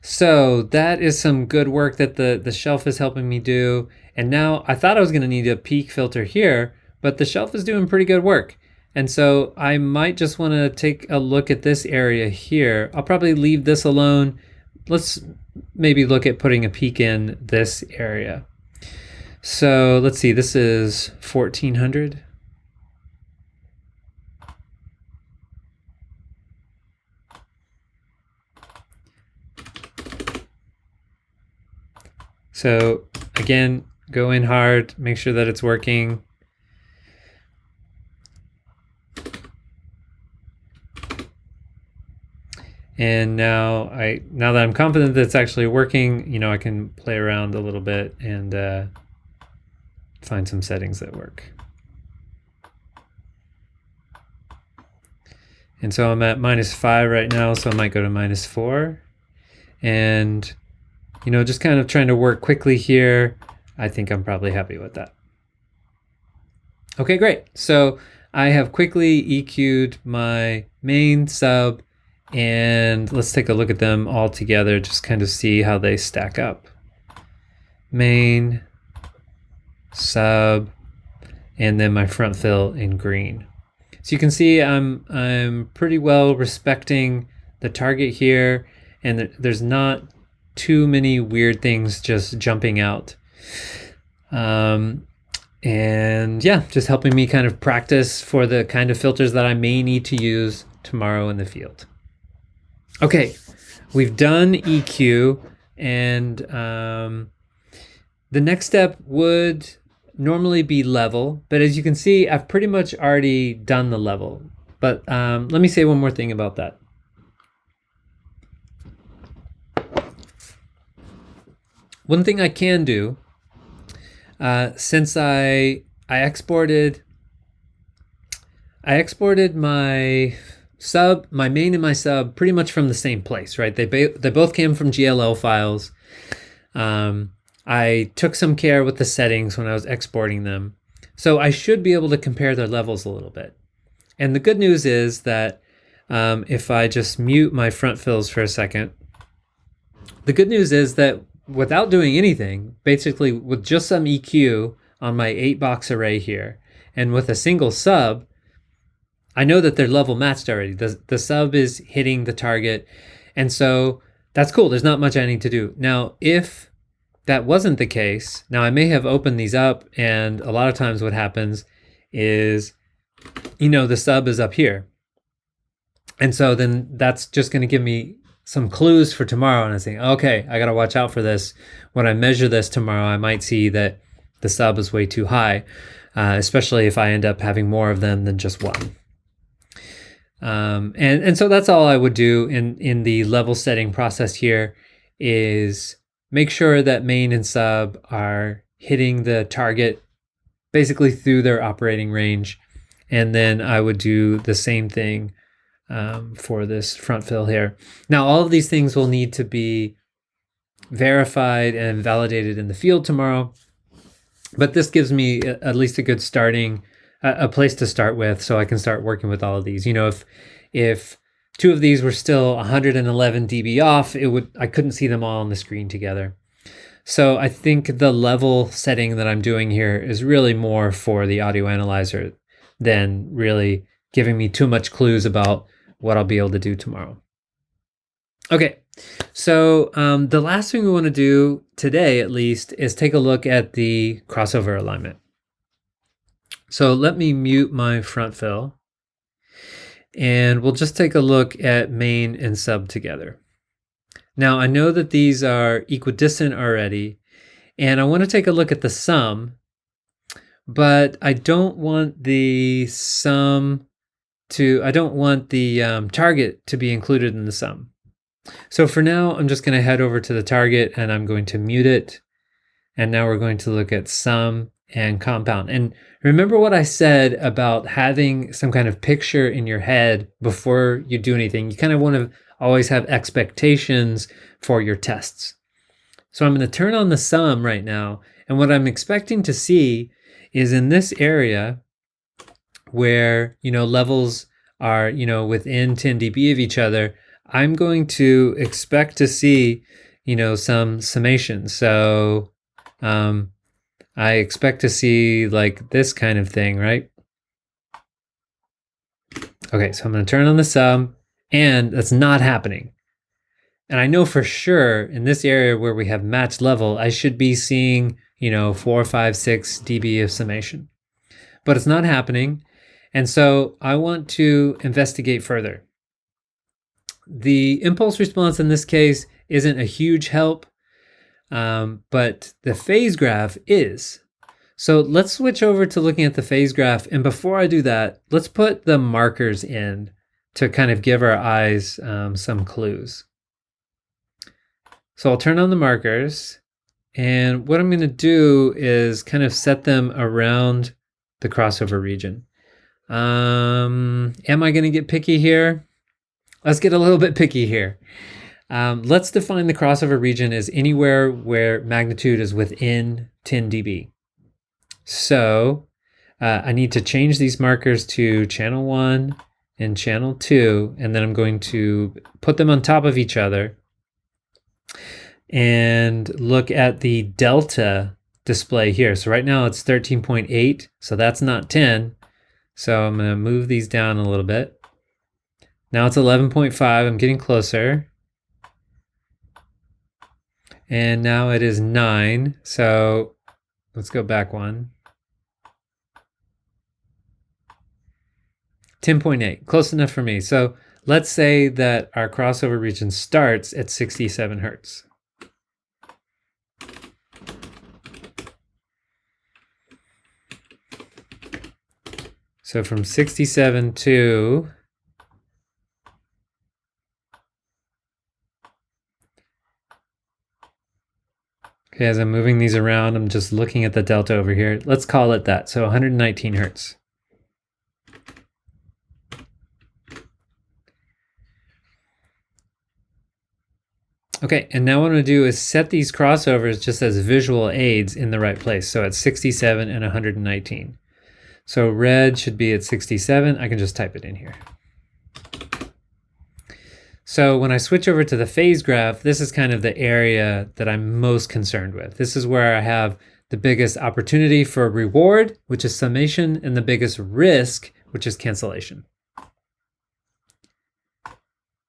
so that is some good work that the shelf is helping me do. And now I thought I was going to need a peak filter here, but the shelf is doing pretty good work. And so I might just want to take a look at this area here. I'll probably leave this alone. Let's maybe look at putting a peak in this area. So let's see, this is 1400. So again, go in hard, make sure that it's working. And now that I'm confident that it's actually working, I can play around a little bit and find some settings that work. And so I'm at -5 right now, so I might go to -4. And just kind of trying to work quickly here. I think I'm probably happy with that. Okay, great. So I have quickly EQ'd my main, sub, and let's take a look at them all together, just kind of see how they stack up. Main, sub, and then my front fill in green. So you can see I'm pretty well respecting the target here, and there's not too many weird things just jumping out. And yeah, just helping me kind of practice for the kind of filters that I may need to use tomorrow in the field. Okay, we've done EQ, and the next step would normally be level, but as you can see, I've pretty much already done the level. But let me say one more thing about that. One thing I can do, since I exported my sub, my main and my sub pretty much from the same place, right? They both came from GLL files. I took some care with the settings when I was exporting them. So I should be able to compare their levels a little bit. And the good news is that if I just mute my front fills for a second, the good news is that without doing anything, basically with just some EQ on my 8-box array here, and with a single sub, I know that they're level matched already. The sub is hitting the target, and so that's cool. There's not much I need to do. Now, if that wasn't the case, now I may have opened these up, and a lot of times what happens is, the sub is up here. And so then that's just going to give me some clues for tomorrow, and I think, okay, I got to watch out for this. When I measure this tomorrow, I might see that the sub is way too high, especially if I end up having more of them than just one. And so that's all I would do in the level setting process here, is make sure that main and sub are hitting the target basically through their operating range. And then I would do the same thing for this front fill here. Now, all of these things will need to be verified and validated in the field tomorrow, but this gives me at least a good starting, a place to start with, so I can start working with all of these. You know, if two of these were still 111 dB off, I couldn't see them all on the screen together. So I think the level setting that I'm doing here is really more for the audio analyzer than really giving me too much clues about what I'll be able to do tomorrow. Okay, so the last thing we want to do today, at least, is take a look at the crossover alignment. So let me mute my front fill, and we'll just take a look at main and sub together. Now, I know that these are equidistant already, and I want to take a look at the sum, but I don't want the target to be included in the sum. So for now, I'm just going to head over to the target and I'm going to mute it. And now we're going to look at sum and compound. And remember what I said about having some kind of picture in your head before you do anything. You kind of want to always have expectations for your tests. So I'm going to turn on the sum right now. And what I'm expecting to see is in this area where, levels are, within 10 dB of each other, I'm going to expect to see, some summation. So I expect to see like this kind of thing, right? Okay, so I'm going to turn on the sum, and that's not happening. And I know for sure in this area where we have matched level, I should be seeing, 4, 5, 6 dB of summation. But it's not happening. And so I want to investigate further. The impulse response in this case isn't a huge help, but the phase graph is. So let's switch over to looking at the phase graph. And before I do that, let's put the markers in to kind of give our eyes some clues. So I'll turn on the markers. And what I'm going to do is kind of set them around the crossover region. Am I going to get picky here? Let's get a little bit picky here. Let's define the crossover region as anywhere where magnitude is within 10 dB. So I need to change these markers to channel 1 and channel 2, and then I'm going to put them on top of each other and look at the delta display here. So right now it's 13.8, so that's not 10. So I'm going to move these down a little bit. Now it's 11.5, I'm getting closer. And now it is 9, so let's go back one. 10.8, close enough for me. So let's say that our crossover region starts at 67 hertz. So from 67 to okay, as I'm moving these around, I'm just looking at the delta over here. Let's call it that. So 119 hertz. Okay, and now what I'm going to do is set these crossovers just as visual aids in the right place. So at 67 and 119. So red should be at 67. I can just type it in here. So when I switch over to the phase graph, this is kind of the area that I'm most concerned with. This is where I have the biggest opportunity for reward, which is summation, and the biggest risk, which is cancellation.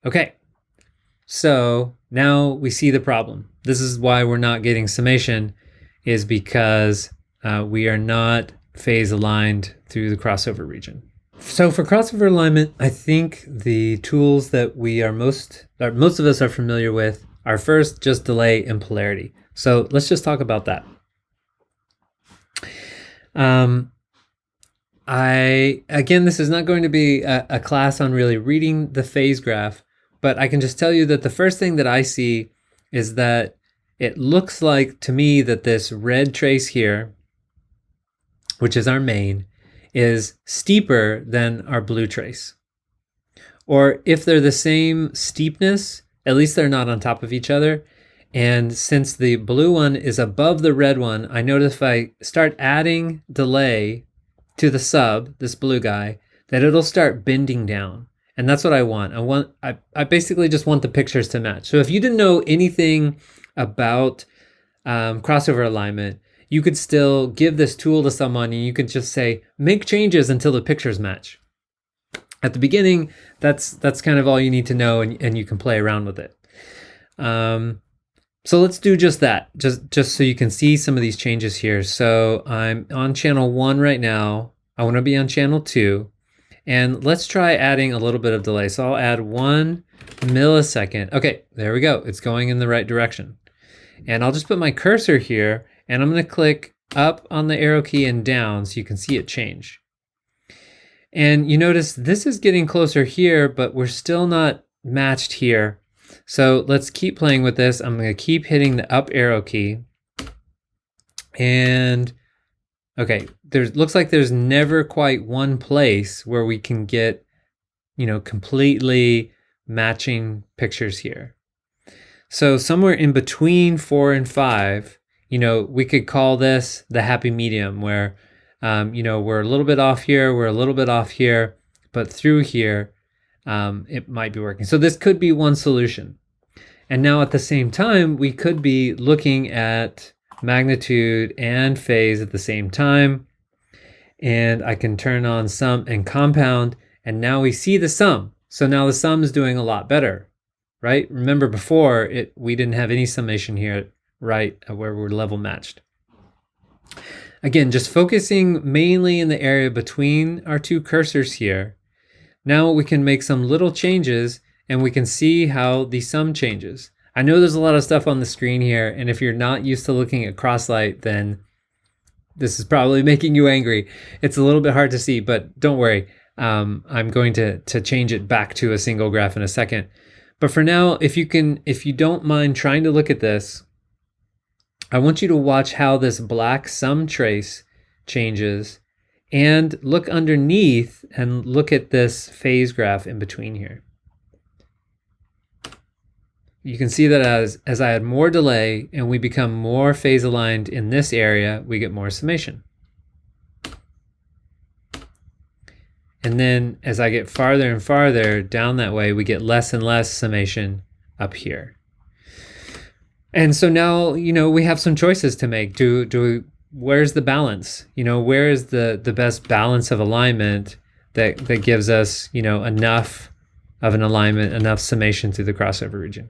Okay, so now we see the problem. This is why we're not getting summation, is because we are not phase aligned through the crossover region. So for crossover alignment, I think the tools that most of us are familiar with are first just delay and polarity. So let's just talk about that. Again, this is not going to be a class on really reading the phase graph, but I can just tell you that the first thing that I see is that it looks like to me that this red trace here, which is our main, is steeper than our blue trace. Or if they're the same steepness, at least they're not on top of each other. And since the blue one is above the red one, I notice if I start adding delay to the sub, this blue guy, that it'll start bending down. And that's what I want. I basically just want the pictures to match. So if you didn't know anything about crossover alignment, you could still give this tool to someone and you could just say, make changes until the pictures match. At the beginning, that's kind of all you need to know, and you can play around with it. So let's do just that, just so you can see some of these changes here. So I'm on channel 1 right now. I want to be on channel 2. And let's try adding a little bit of delay. So I'll add 1 millisecond. Okay, there we go. It's going in the right direction. And I'll just put my cursor here, and I'm going to click up on the arrow key and down so you can see it change. And you notice this is getting closer here, but we're still not matched here. So let's keep playing with this. I'm going to keep hitting the up arrow key. And okay, looks like there's never quite one place where we can get, completely matching pictures here. So somewhere in between 4 and 5, we could call this the happy medium where we're a little bit off here, we're a little bit off here, but through here, it might be working. So this could be one solution. And now at the same time, we could be looking at magnitude and phase at the same time. And I can turn on sum and compound, and now we see the sum. So now the sum is doing a lot better, right? Remember before, we didn't have any summation here, right, where we're level matched. Again, just focusing mainly in the area between our two cursors here. Now we can make some little changes and we can see how the sum changes. I know there's a lot of stuff on the screen here, and if you're not used to looking at crosslight, then this is probably making you angry. It's a little bit hard to see, but don't worry. I'm going to change it back to a single graph in a second. But for now, if you don't mind trying to look at this, I want you to watch how this black sum trace changes and look underneath and look at this phase graph in between here. You can see that as I add more delay and we become more phase aligned in this area, we get more summation. And then as I get farther and farther down that way, we get less and less summation up here. And so now, we have some choices to make. Where's the balance? Where is the best balance of alignment that gives us, enough of an alignment, enough summation through the crossover region?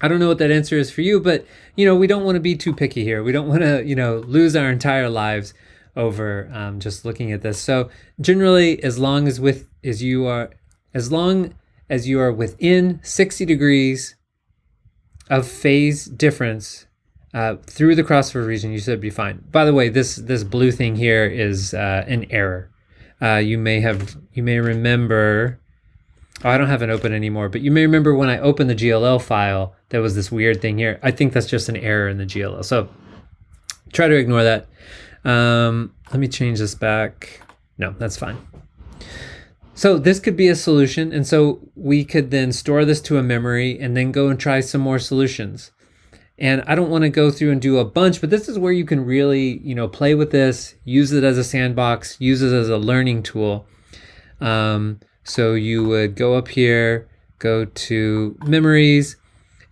I don't know what that answer is for you, but, we don't want to be too picky here. We don't want to, lose our entire lives over just looking at this. So generally, as long as you are within 60 degrees of phase difference through the crossover region, you should be fine. By the way, this blue thing here is an error. You may remember. Oh, I don't have it open anymore, but you may remember when I opened the GLL file, there was this weird thing here. I think that's just an error in the GLL. So try to ignore that. Let me change this back. No, that's fine. So this could be a solution. And so we could then store this to a memory and then go and try some more solutions. And I don't want to go through and do a bunch, but this is where you can really, play with this, use it as a sandbox, use it as a learning tool. So you would go up here, go to memories,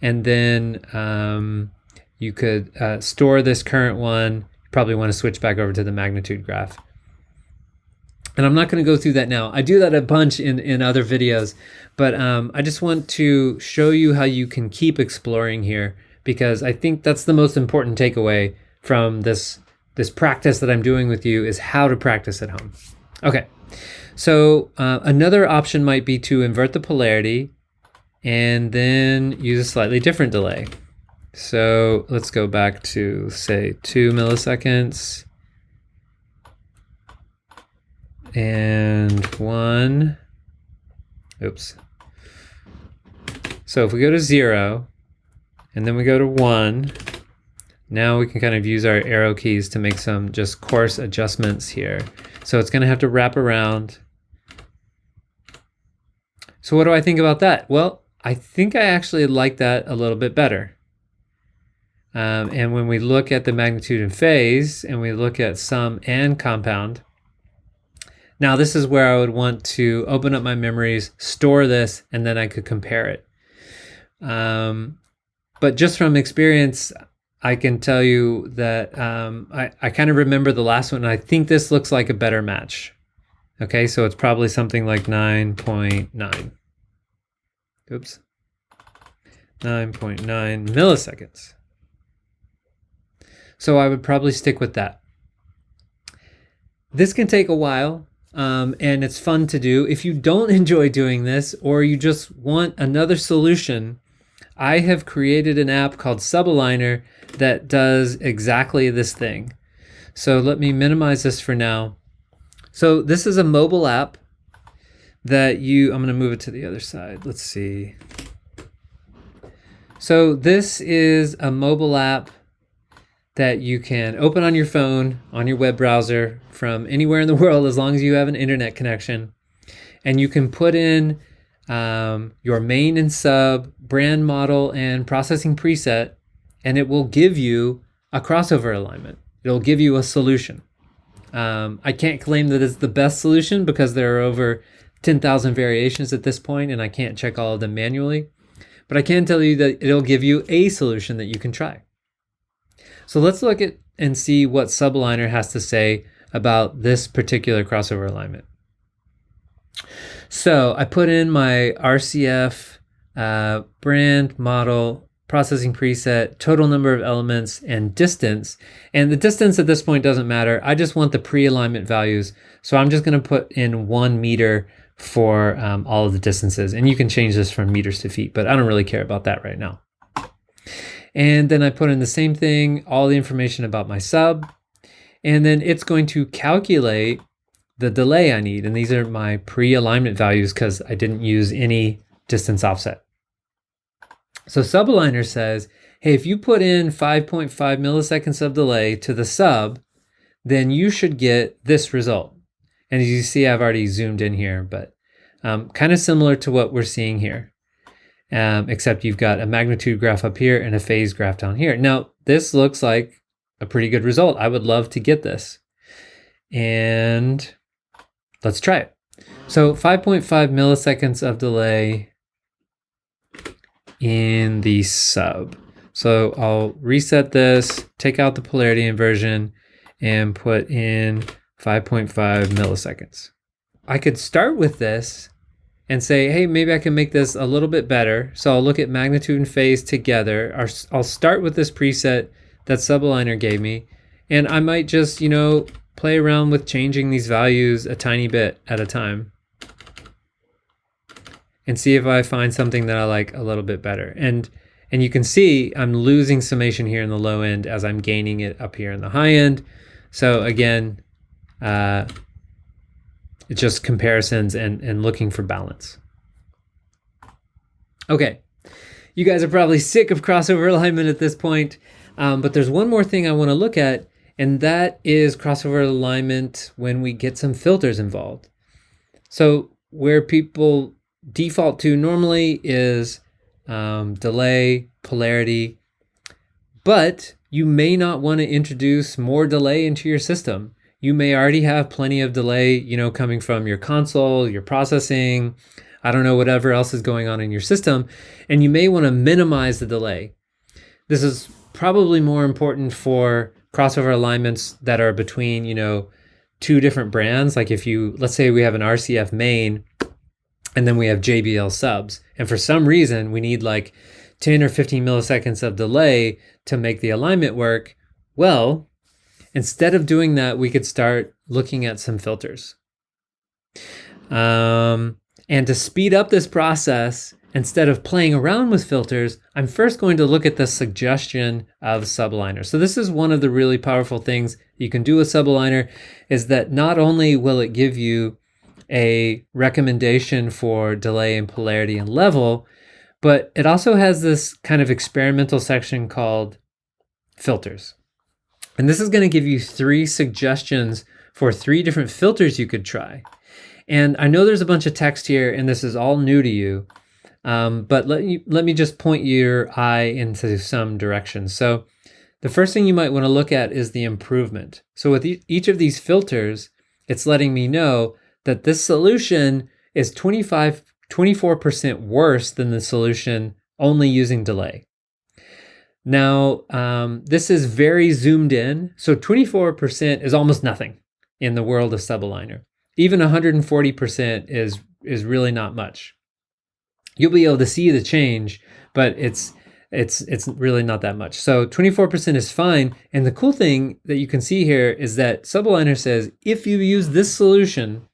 and then you could store this current one. You probably want to switch back over to the magnitude graph. And I'm not going to go through that now. I do that a bunch in other videos, but I just want to show you how you can keep exploring here, because I think that's the most important takeaway from this practice that I'm doing with you is how to practice at home. Okay, so another option might be to invert the polarity and then use a slightly different delay. So let's go back to, say, 2 milliseconds. And 1, oops. So if we go to 0, and then we go to 1. Now we can kind of use our arrow keys to make some just coarse adjustments here. So it's going to have to wrap around. So what do I think about that? Well, I think I actually like that a little bit better. And when we look at the magnitude and phase, and we look at sum and compound, now this is where I would want to open up my memories, store this, and then I could compare it. But just from experience, I can tell you that I kind of remember the last one, and I think this looks like a better match. Okay, so it's probably something like 9.9. Oops. 9.9 milliseconds. So I would probably stick with that. This can take a while, and it's fun to do. If you don't enjoy doing this, or you just want another solution, I have created an app called Subaligner that does exactly this thing. So let me minimize this for now. So this is a mobile app that I'm going to move it to the other side. Let's see. So this is a mobile app that you can open on your phone, on your web browser, from anywhere in the world, as long as you have an internet connection. And you can put in your main and sub, brand model, and processing preset, and it will give you a crossover alignment. It'll give you a solution. I can't claim that it's the best solution because there are over 10,000 variations at this point, and I can't check all of them manually. But I can tell you that it'll give you a solution that you can try. So let's look at and see what Subaligner has to say about this particular crossover alignment. So I put in my RCF, brand, model, processing preset, total number of elements, and distance. And the distance at this point doesn't matter. I just want the pre-alignment values. So I'm just going to put in 1 meter for all of the distances. And you can change this from meters to feet, but I don't really care about that right now. And then I put in the same thing, all the information about my sub. And then it's going to calculate the delay I need. And these are my pre-alignment values because I didn't use any distance offset. So Subaligner says, hey, if you put in 5.5 milliseconds of delay to the sub, then you should get this result. And as you see, I've already zoomed in here, but kind of similar to what we're seeing here, except you've got a magnitude graph up here and a phase graph down here. Now, this looks like a pretty good result. I would love to get this. And let's try it. So 5.5 milliseconds of delay in the sub. So I'll reset this, take out the polarity inversion, and put in 5.5 milliseconds. I could start with this and say, hey, maybe I can make this a little bit better. So I'll look at magnitude and phase together. I'll start with this preset that Subaligner gave me, and I might just, play around with changing these values a tiny bit at a time and see if I find something that I like a little bit better. And you can see I'm losing summation here in the low end as I'm gaining it up here in the high end. So again, it's just comparisons and looking for balance. Okay, you guys are probably sick of crossover alignment at this point, but there's one more thing I want to look at, and that is crossover alignment when we get some filters involved. So where people default to normally is delay, polarity, but you may not want to introduce more delay into your system. You may already have plenty of delay, coming from your console, your processing, I don't know, whatever else is going on in your system, and you may want to minimize the delay. This is probably more important for crossover alignments that are between, two different brands. Like if let's say we have an RCF main and then we have JBL subs, and for some reason we need like 10 or 15 milliseconds of delay to make the alignment work. Well, instead of doing that, we could start looking at some filters. And to speed up this process, instead of playing around with filters, I'm first going to look at the suggestion of Subaligner. So this is one of the really powerful things you can do with Subaligner, is that not only will it give you a recommendation for delay and polarity and level, But it also has this kind of experimental section called filters. And this is going to give you 3 suggestions for 3 different filters you could try. And I know there's a bunch of text here and this is all new to you, but let me just point your eye into some direction. So the first thing you might want to look at is the improvement. So with each of these filters, it's letting me know that this solution is 24% worse than the solution only using delay. Now, this is very zoomed in. So 24% is almost nothing in the world of subaligner. Even 140% is really not much. You'll be able to see the change, but it's really not that much. So 24% is fine. And the cool thing that you can see here is that subaligner says, if you use this solution,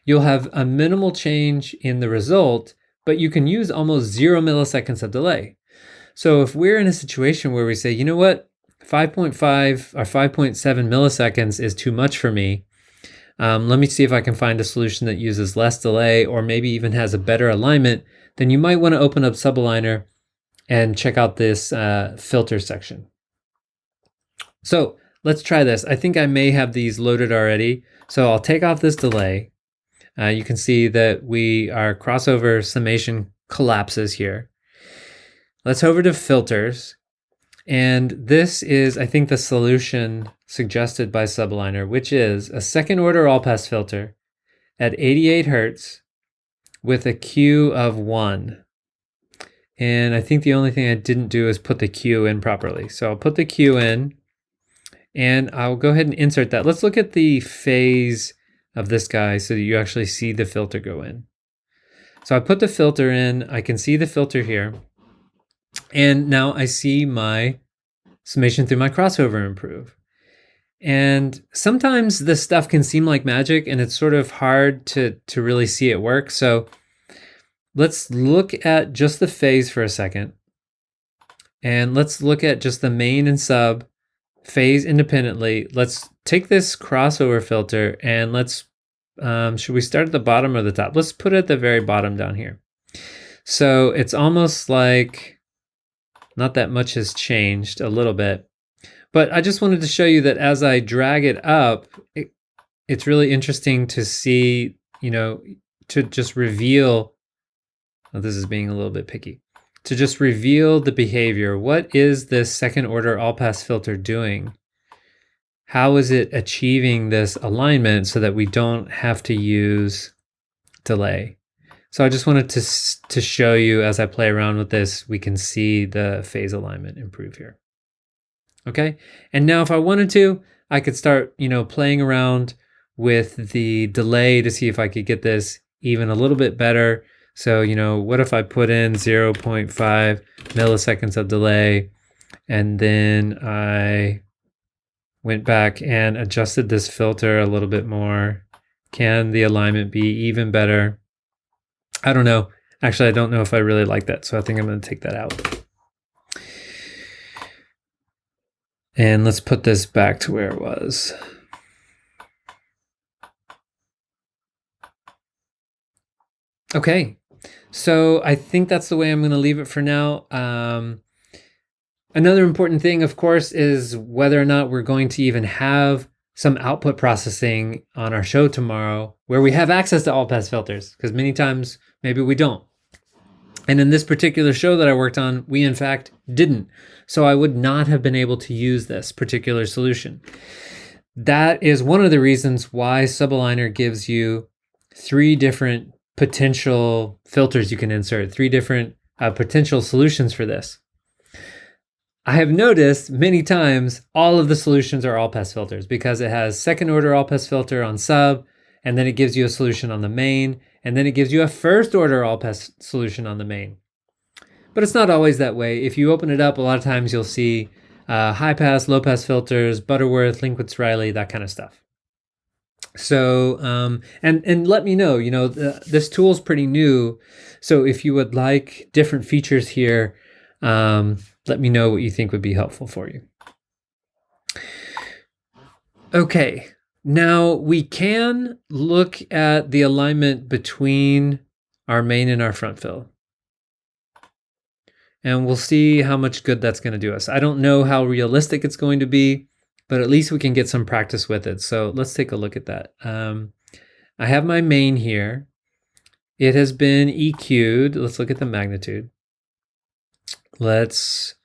you'll have a minimal change in the result, but you can use almost 0 milliseconds of delay. So if we're in a situation where we say, you know what, 5.5 or 5.7 milliseconds is too much for me, let me see if I can find a solution that uses less delay or maybe even has a better alignment, then you might want to open up subaligner and check out this filter section. So let's try this. I think I may have these loaded already. So I'll take off this delay. You can see that our crossover summation collapses here. Let's over to filters. And this is, I think, the solution suggested by subaligner, which is a second order all pass filter at 88 Hertz with a Q of 1. And I think the only thing I didn't do is put the Q in properly. So I'll put the Q in and I'll go ahead and insert that. Let's look at the phase of this guy so that you actually see the filter go in. So I put the filter in, I can see the filter here. And now I see my summation through my crossover improve. And sometimes this stuff can seem like magic and it's sort of hard to really see it work. So let's look at just the phase for a second. And let's look at just the main and sub phase independently. Let's take this crossover filter and let's, should we start at the bottom or the top? Let's put it at the very bottom down here. So it's almost like not that much has changed, a little bit. But I just wanted to show you that as I drag it up, it's really interesting to see, to just reveal, this is being a little bit picky, to just reveal the behavior. What is this second order all pass filter doing? How is it achieving this alignment so that we don't have to use delay? So I just wanted to show you as I play around with this, we can see the phase alignment improve here. Okay, and now if I wanted to, I could start, playing around with the delay to see if I could get this even a little bit better. So, what if I put in 0.5 milliseconds of delay and then I went back and adjusted this filter a little bit more? Can the alignment be even better? I don't know. Actually, I don't know if I really like that, so I think I'm going to take that out. And let's put this back to where it was. Okay, so I think that's the way I'm going to leave it for now. Another important thing, of course, is whether or not we're going to even have some output processing on our show tomorrow where we have access to all pass filters, because many times maybe we don't. And in this particular show that I worked on, we in fact didn't. So I would not have been able to use this particular solution. That is one of the reasons why subaligner gives you 3 different potential filters you can insert, 3 different potential solutions for this. I have noticed many times all of the solutions are all pass filters because it has second order all pass filter on sub, and then it gives you a solution on the main, and then it gives you a first order all pass solution on the main. But it's not always that way. If you open it up, a lot of times you'll see high pass, low pass filters, Butterworth, Linkwitz-Riley, that kind of stuff. So, and let me know, this tool is pretty new. So if you would like different features here, let me know what you think would be helpful for you. Okay, now we can look at the alignment between our main and our front fill. and we'll see how much good that's going to do us. I don't know how realistic it's going to be, but at least we can get some practice with it. So let's take a look at that. I have my main here. It has been EQ'd. Let's look at the magnitude. Let's,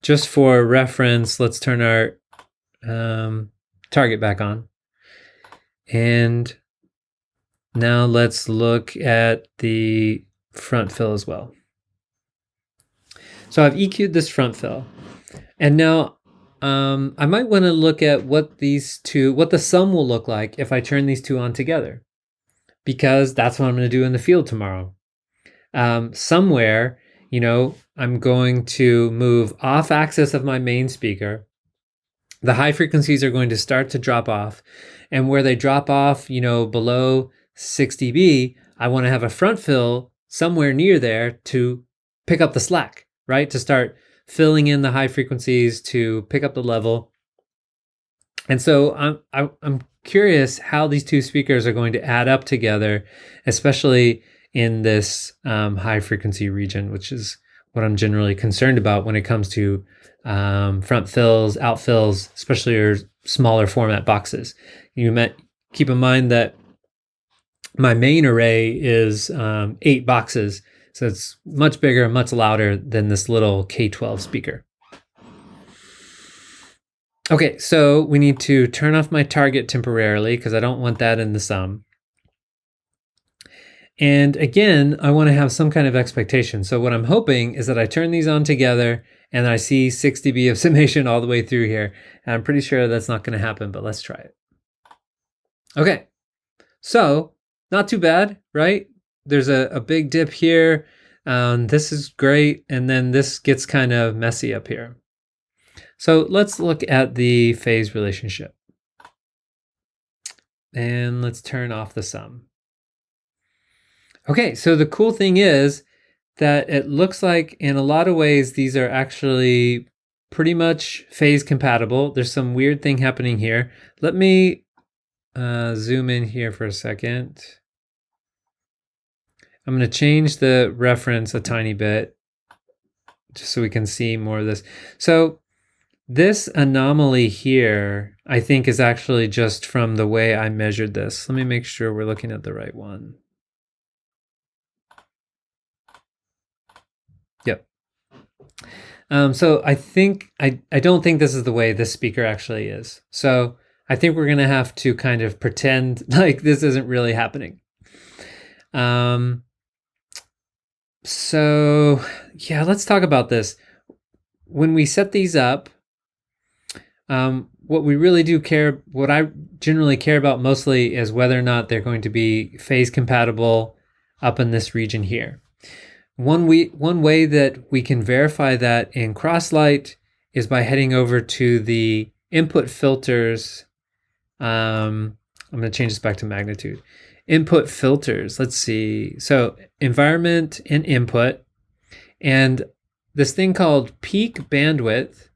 just for reference, let's turn our target back on. And now let's look at the front fill as well. So I've EQ'd this front fill. And now I might want to look at what the sum will look like if I turn these two on together, because that's what I'm going to do in the field tomorrow. Somewhere, I'm going to move off axis of my main speaker. The high frequencies are going to start to drop off. And where they drop off, below 6 dB, I want to have a front fill somewhere near there to pick up the slack, right? To start filling in the high frequencies to pick up the level. And so I'm curious how these two speakers are going to add up together, especially in this high frequency region, which is what I'm generally concerned about when it comes to front fills, out fills, especially your smaller format boxes. Keep in mind that my main array is 8 boxes. So it's much bigger, much louder than this little K12 speaker. Okay, so we need to turn off my target temporarily because I don't want that in the sum. And again, I want to have some kind of expectation. So what I'm hoping is that I turn these on together and I see 6 dB of summation all the way through here. And I'm pretty sure that's not going to happen, but let's try it. Okay, so not too bad, right? There's a big dip here. This is great. And then this gets kind of messy up here. So let's look at the phase relationship. And let's turn off the sum. Okay, so the cool thing is that it looks like in a lot of ways, these are actually pretty much phase compatible. There's some weird thing happening here. Let me zoom in here for a second. I'm going to change the reference a tiny bit just so we can see more of this. So this anomaly here, I think, is actually just from the way I measured this. Let me make sure we're looking at the right one. Yep. So I think, I don't think this is the way this speaker actually is. So I think we're going to have to kind of pretend like this isn't really happening. So yeah, let's talk about this. When we set these up, what we really do care, what I generally care about mostly is whether or not they're going to be phase compatible up in this region here. One way that we can verify that in Crosslight is by heading over to the input filters. I'm going to change this back to magnitude. Input filters, let's see. So environment and input, and this thing called peak bandwidth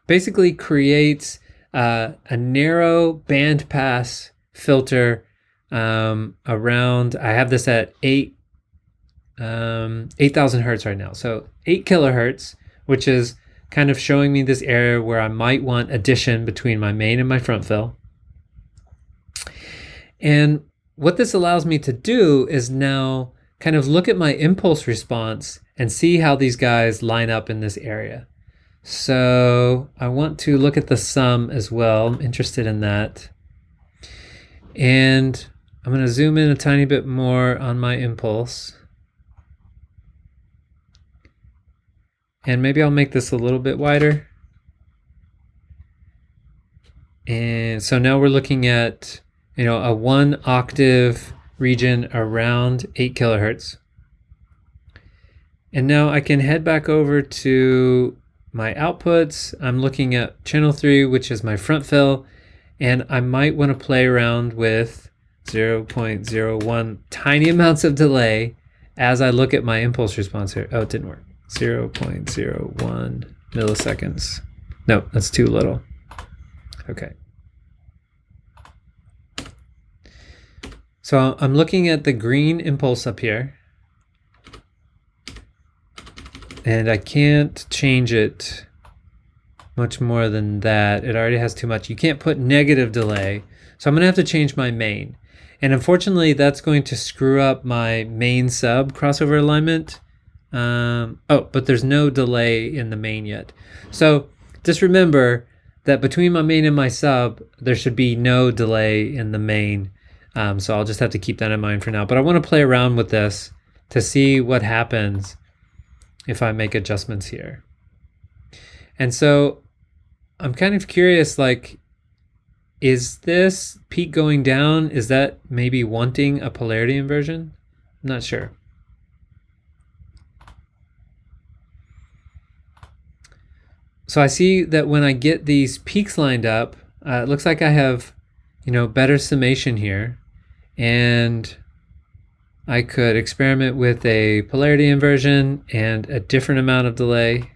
basically creates a narrow band pass filter around, I have this at 8,000 hertz right now. So 8 kilohertz, which is kind of showing me this area where I might want addition between my main and my front fill. And what this allows me to do is now kind of look at my impulse response and see how these guys line up in this area. So I want to look at the sum as well. I'm interested in that. And I'm going to zoom in a tiny bit more on my impulse. And maybe I'll make this a little bit wider. And so now we're looking at, a 1 octave region around 8 kilohertz. And now I can head back over to my outputs. I'm looking at channel 3, which is my front fill, and I might want to play around with 0.01 tiny amounts of delay as I look at my impulse response here. Oh, it didn't work. 0.01 milliseconds. No, that's too little. Okay. So I'm looking at the green impulse up here. and I can't change it much more than that. It already has too much. You can't put negative delay, so I'm going to have to change my main. And unfortunately, that's going to screw up my main sub crossover alignment. But there's no delay in the main yet. So just remember that between my main and my sub, there should be no delay in the main. So I'll just have to keep that in mind for now. But I want to play around with this to see what happens if I make adjustments here. And so I'm kind of curious, like, is this peak going down? Is that maybe wanting a polarity inversion? I'm not sure. So I see that when I get these peaks lined up, it looks like I have, better summation here. And I could experiment with a polarity inversion and a different amount of delay.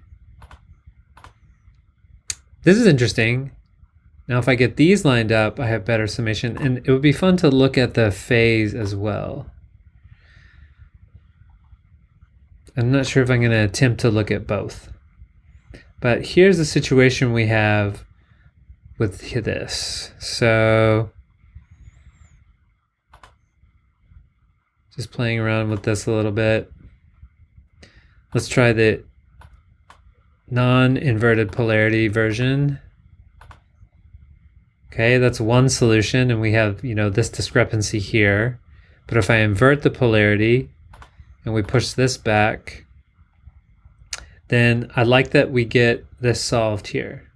This is interesting. Now, if I get these lined up, I have better summation, and it would be fun to look at the phase as well. I'm not sure if I'm going to attempt to look at both. But here's the situation we have with this. So just playing around with this a little bit. Let's try the non-inverted polarity version. Okay, that's one solution, and we have, this discrepancy here. But if I invert the polarity and we push this back, then I like that we get this solved here.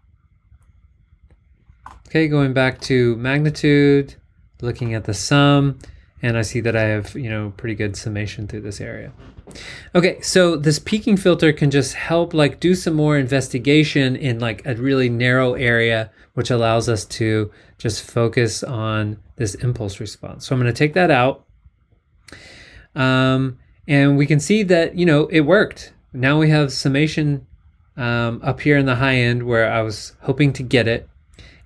Okay, going back to magnitude, looking at the sum, and I see that I have, pretty good summation through this area. Okay, so this peaking filter can just help do some more investigation in a really narrow area, which allows us to just focus on this impulse response. So I'm going to take that out. And we can see that, it worked. Now we have summation up here in the high end where I was hoping to get it.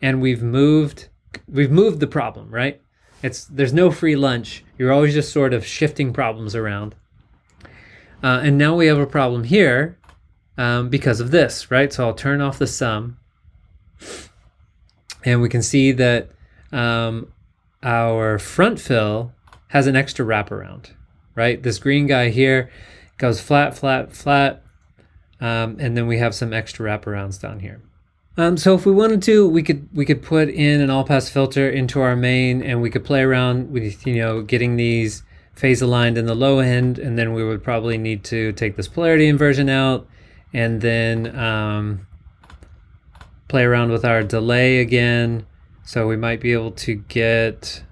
And we've moved the problem, right? There's no free lunch. You're always just sort of shifting problems around. And now we have a problem here because of this, right? So I'll turn off the sum. And we can see that our front fill has an extra wraparound, right? This green guy here goes flat, flat, flat. And then we have some extra wraparounds down here. So if we wanted to, we could put in an all-pass filter into our main, and we could play around with, getting these phase aligned in the low end, and then we would probably need to take this polarity inversion out, and then play around with our delay again. So we might be able to get,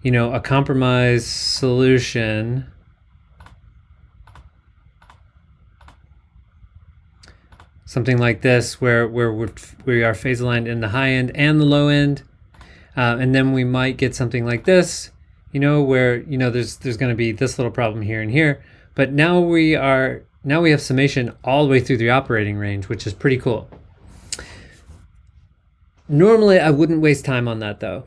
a compromise solution. Something like this, where we are phase aligned in the high end and the low end. And then we might get something like this, where, there's going to be this little problem here and here. But now we have summation all the way through the operating range, which is pretty cool. Normally, I wouldn't waste time on that, though.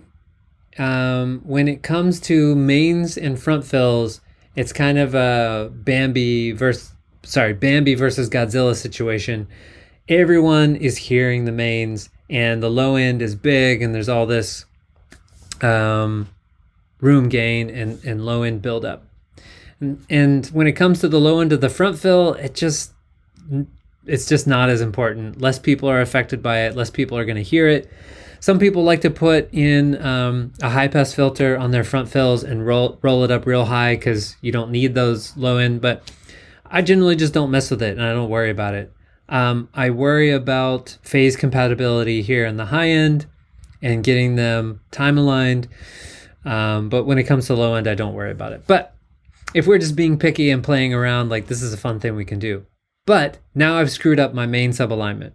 When it comes to mains and front fills, it's kind of a Bambi versus Godzilla situation. Everyone is hearing the mains, and the low end is big, and there's all this room gain and low end buildup. And when it comes to the low end of the front fill, it's just not as important. Less people are affected by it. Less people are going to hear it. Some people like to put in a high pass filter on their front fills and roll it up real high because you don't need those low end. But I generally just don't mess with it, and I don't worry about it. I worry about phase compatibility here in the high end and getting them time aligned. But when it comes to low end, I don't worry about it. But if we're just being picky and playing around, this is a fun thing we can do. But now I've screwed up my main sub alignment.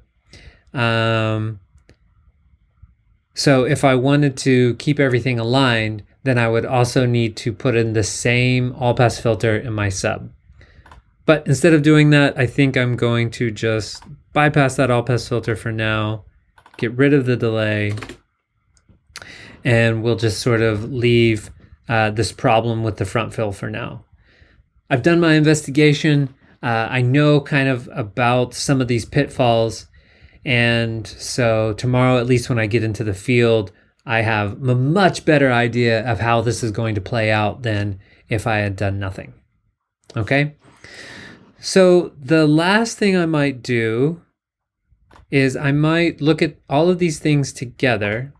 So if I wanted to keep everything aligned, then I would also need to put in the same all pass filter in my sub. But instead of doing that, I think I'm going to just bypass that all pass filter for now, get rid of the delay, and we'll just sort of leave this problem with the front fill for now. I've done my investigation. I know kind of about some of these pitfalls. And so tomorrow, at least when I get into the field, I have a much better idea of how this is going to play out than if I had done nothing. Okay? So the last thing I might do is I might look at all of these things together.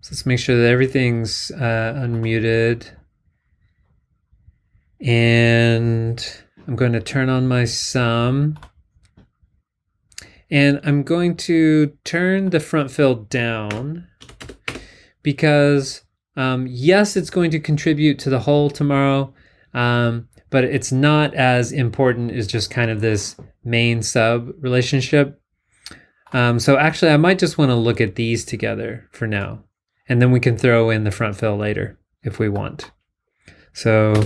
So let's make sure that everything's unmuted. And I'm going to turn on my sum. And I'm going to turn the front fill down because yes, it's going to contribute to the whole tomorrow, but it's not as important as just kind of this main sub relationship. So actually, I might just want to look at these together for now, and then we can throw in the front fill later if we want. So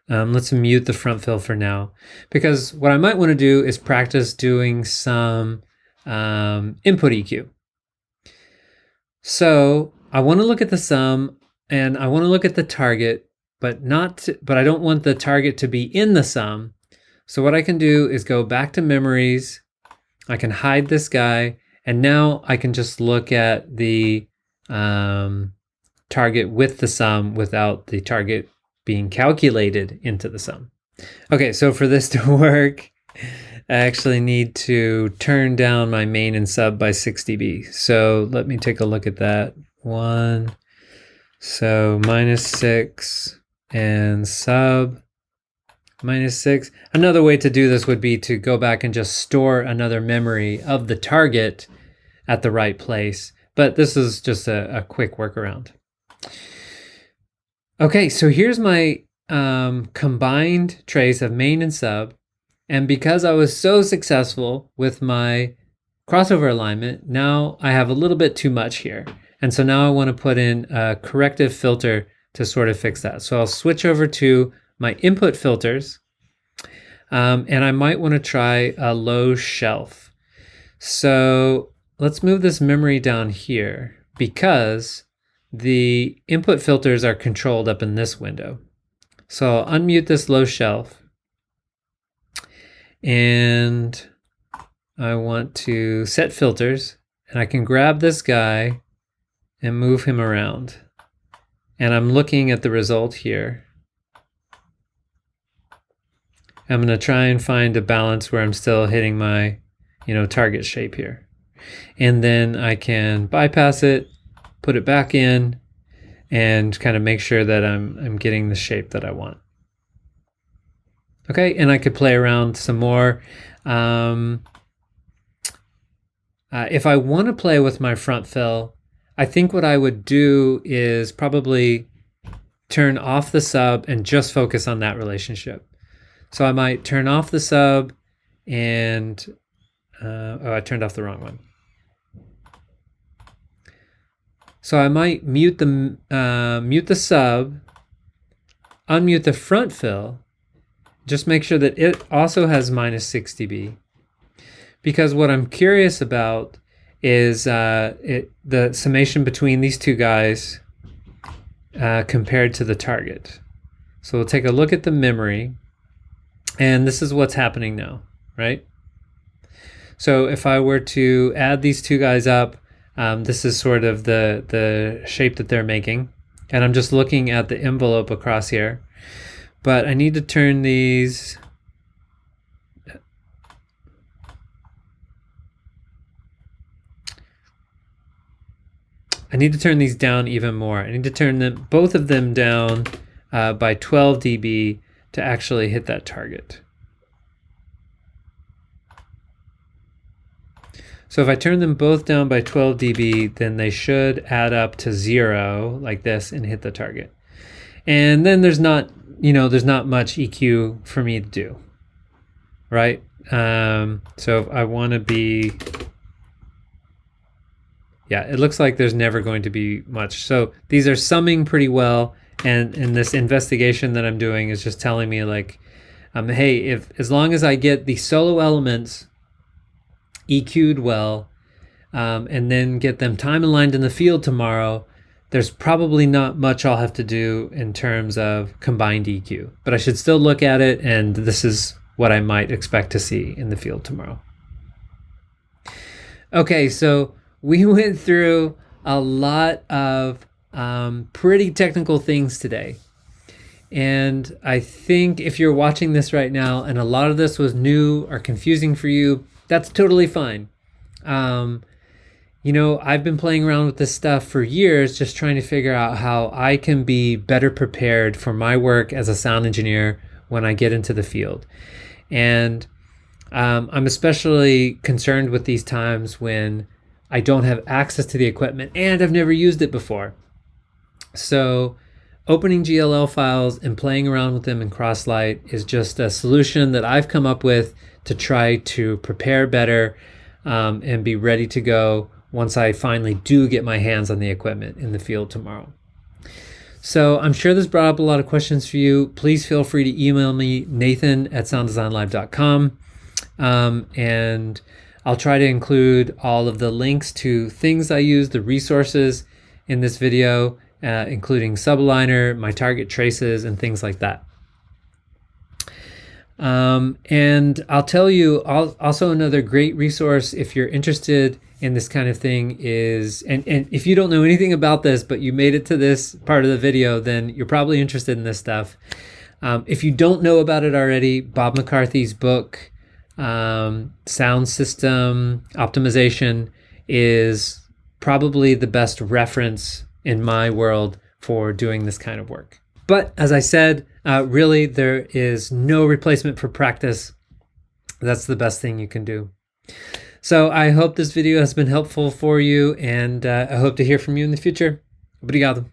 let's mute the front fill for now, because what I might want to do is practice doing some input EQ. So I want to look at the sum and I want to look at the target, but I don't want the target to be in the sum. So what I can do is go back to memories. I can hide this guy, and now I can just look at the target with the sum without the target being calculated into the sum. Okay, so for this to work, I actually need to turn down my main and sub by 6 dB. So let me take a look at that. 1, so -6 and sub -6. Another way to do this would be to go back and just store another memory of the target at the right place. But this is just a quick workaround. Okay, so here's my combined trace of main and sub. And because I was so successful with my crossover alignment, now I have a little bit too much here. And so now I want to put in a corrective filter to sort of fix that. So I'll switch over to my input filters. And I might want to try a low shelf. So let's move this memory down here because the input filters are controlled up in this window. So I'll unmute this low shelf. And I want to set filters, and I can grab this guy and move him around. And I'm looking at the result here. I'm going to try and find a balance where I'm still hitting my, target shape here. And then I can bypass it, put it back in, and kind of make sure that I'm getting the shape that I want. Okay, and I could play around some more. If I want to play with my front fill, I think what I would do is probably turn off the sub and just focus on that relationship. So I might turn off the sub and, I turned off the wrong one. So I might mute the sub, unmute the front fill, just make sure that it also has -6 dB. Because what I'm curious about is the summation between these two guys compared to the target. So we'll take a look at the memory, and this is what's happening now, right? So if I were to add these two guys up, this is sort of the shape that they're making. And I'm just looking at the envelope across here. But I need to turn these... down even more. I need to turn both of them down by 12 dB to actually hit that target. So if I turn them both down by 12 dB, then they should add up to 0 like this and hit the target. And then there's not much EQ for me to do, right? So if I want to be, it looks like there's never going to be much. So these are summing pretty well, and this investigation that I'm doing is just telling me like, hey, as long as I get the solo elements EQ'd well, and then get them time aligned in the field tomorrow, there's probably not much I'll have to do in terms of combined EQ, but I should still look at it, and this is what I might expect to see in the field tomorrow. Okay, so we went through a lot of pretty technical things today. And I think if you're watching this right now and a lot of this was new or confusing for you, that's totally fine. I've been playing around with this stuff for years, just trying to figure out how I can be better prepared for my work as a sound engineer when I get into the field. And I'm especially concerned with these times when I don't have access to the equipment and I've never used it before. So opening GLL files and playing around with them in Crosslight is just a solution that I've come up with to try to prepare better and be ready to go once I finally do get my hands on the equipment in the field tomorrow. So I'm sure this brought up a lot of questions for you. Please feel free to email me, nathan@sounddesignlive.com. And I'll try to include all of the links to things I use, the resources in this video, including subliner, my target traces, and things like that. And I'll tell you also another great resource if you're interested in this kind of thing is, and if you don't know anything about this, but you made it to this part of the video, then you're probably interested in this stuff. If you don't know about it already, Bob McCarthy's book, Sound System Optimization, is probably the best reference in my world for doing this kind of work. But as I said, really there is no replacement for practice. That's the best thing you can do. So I hope this video has been helpful for you, and I hope to hear from you in the future. Obrigado.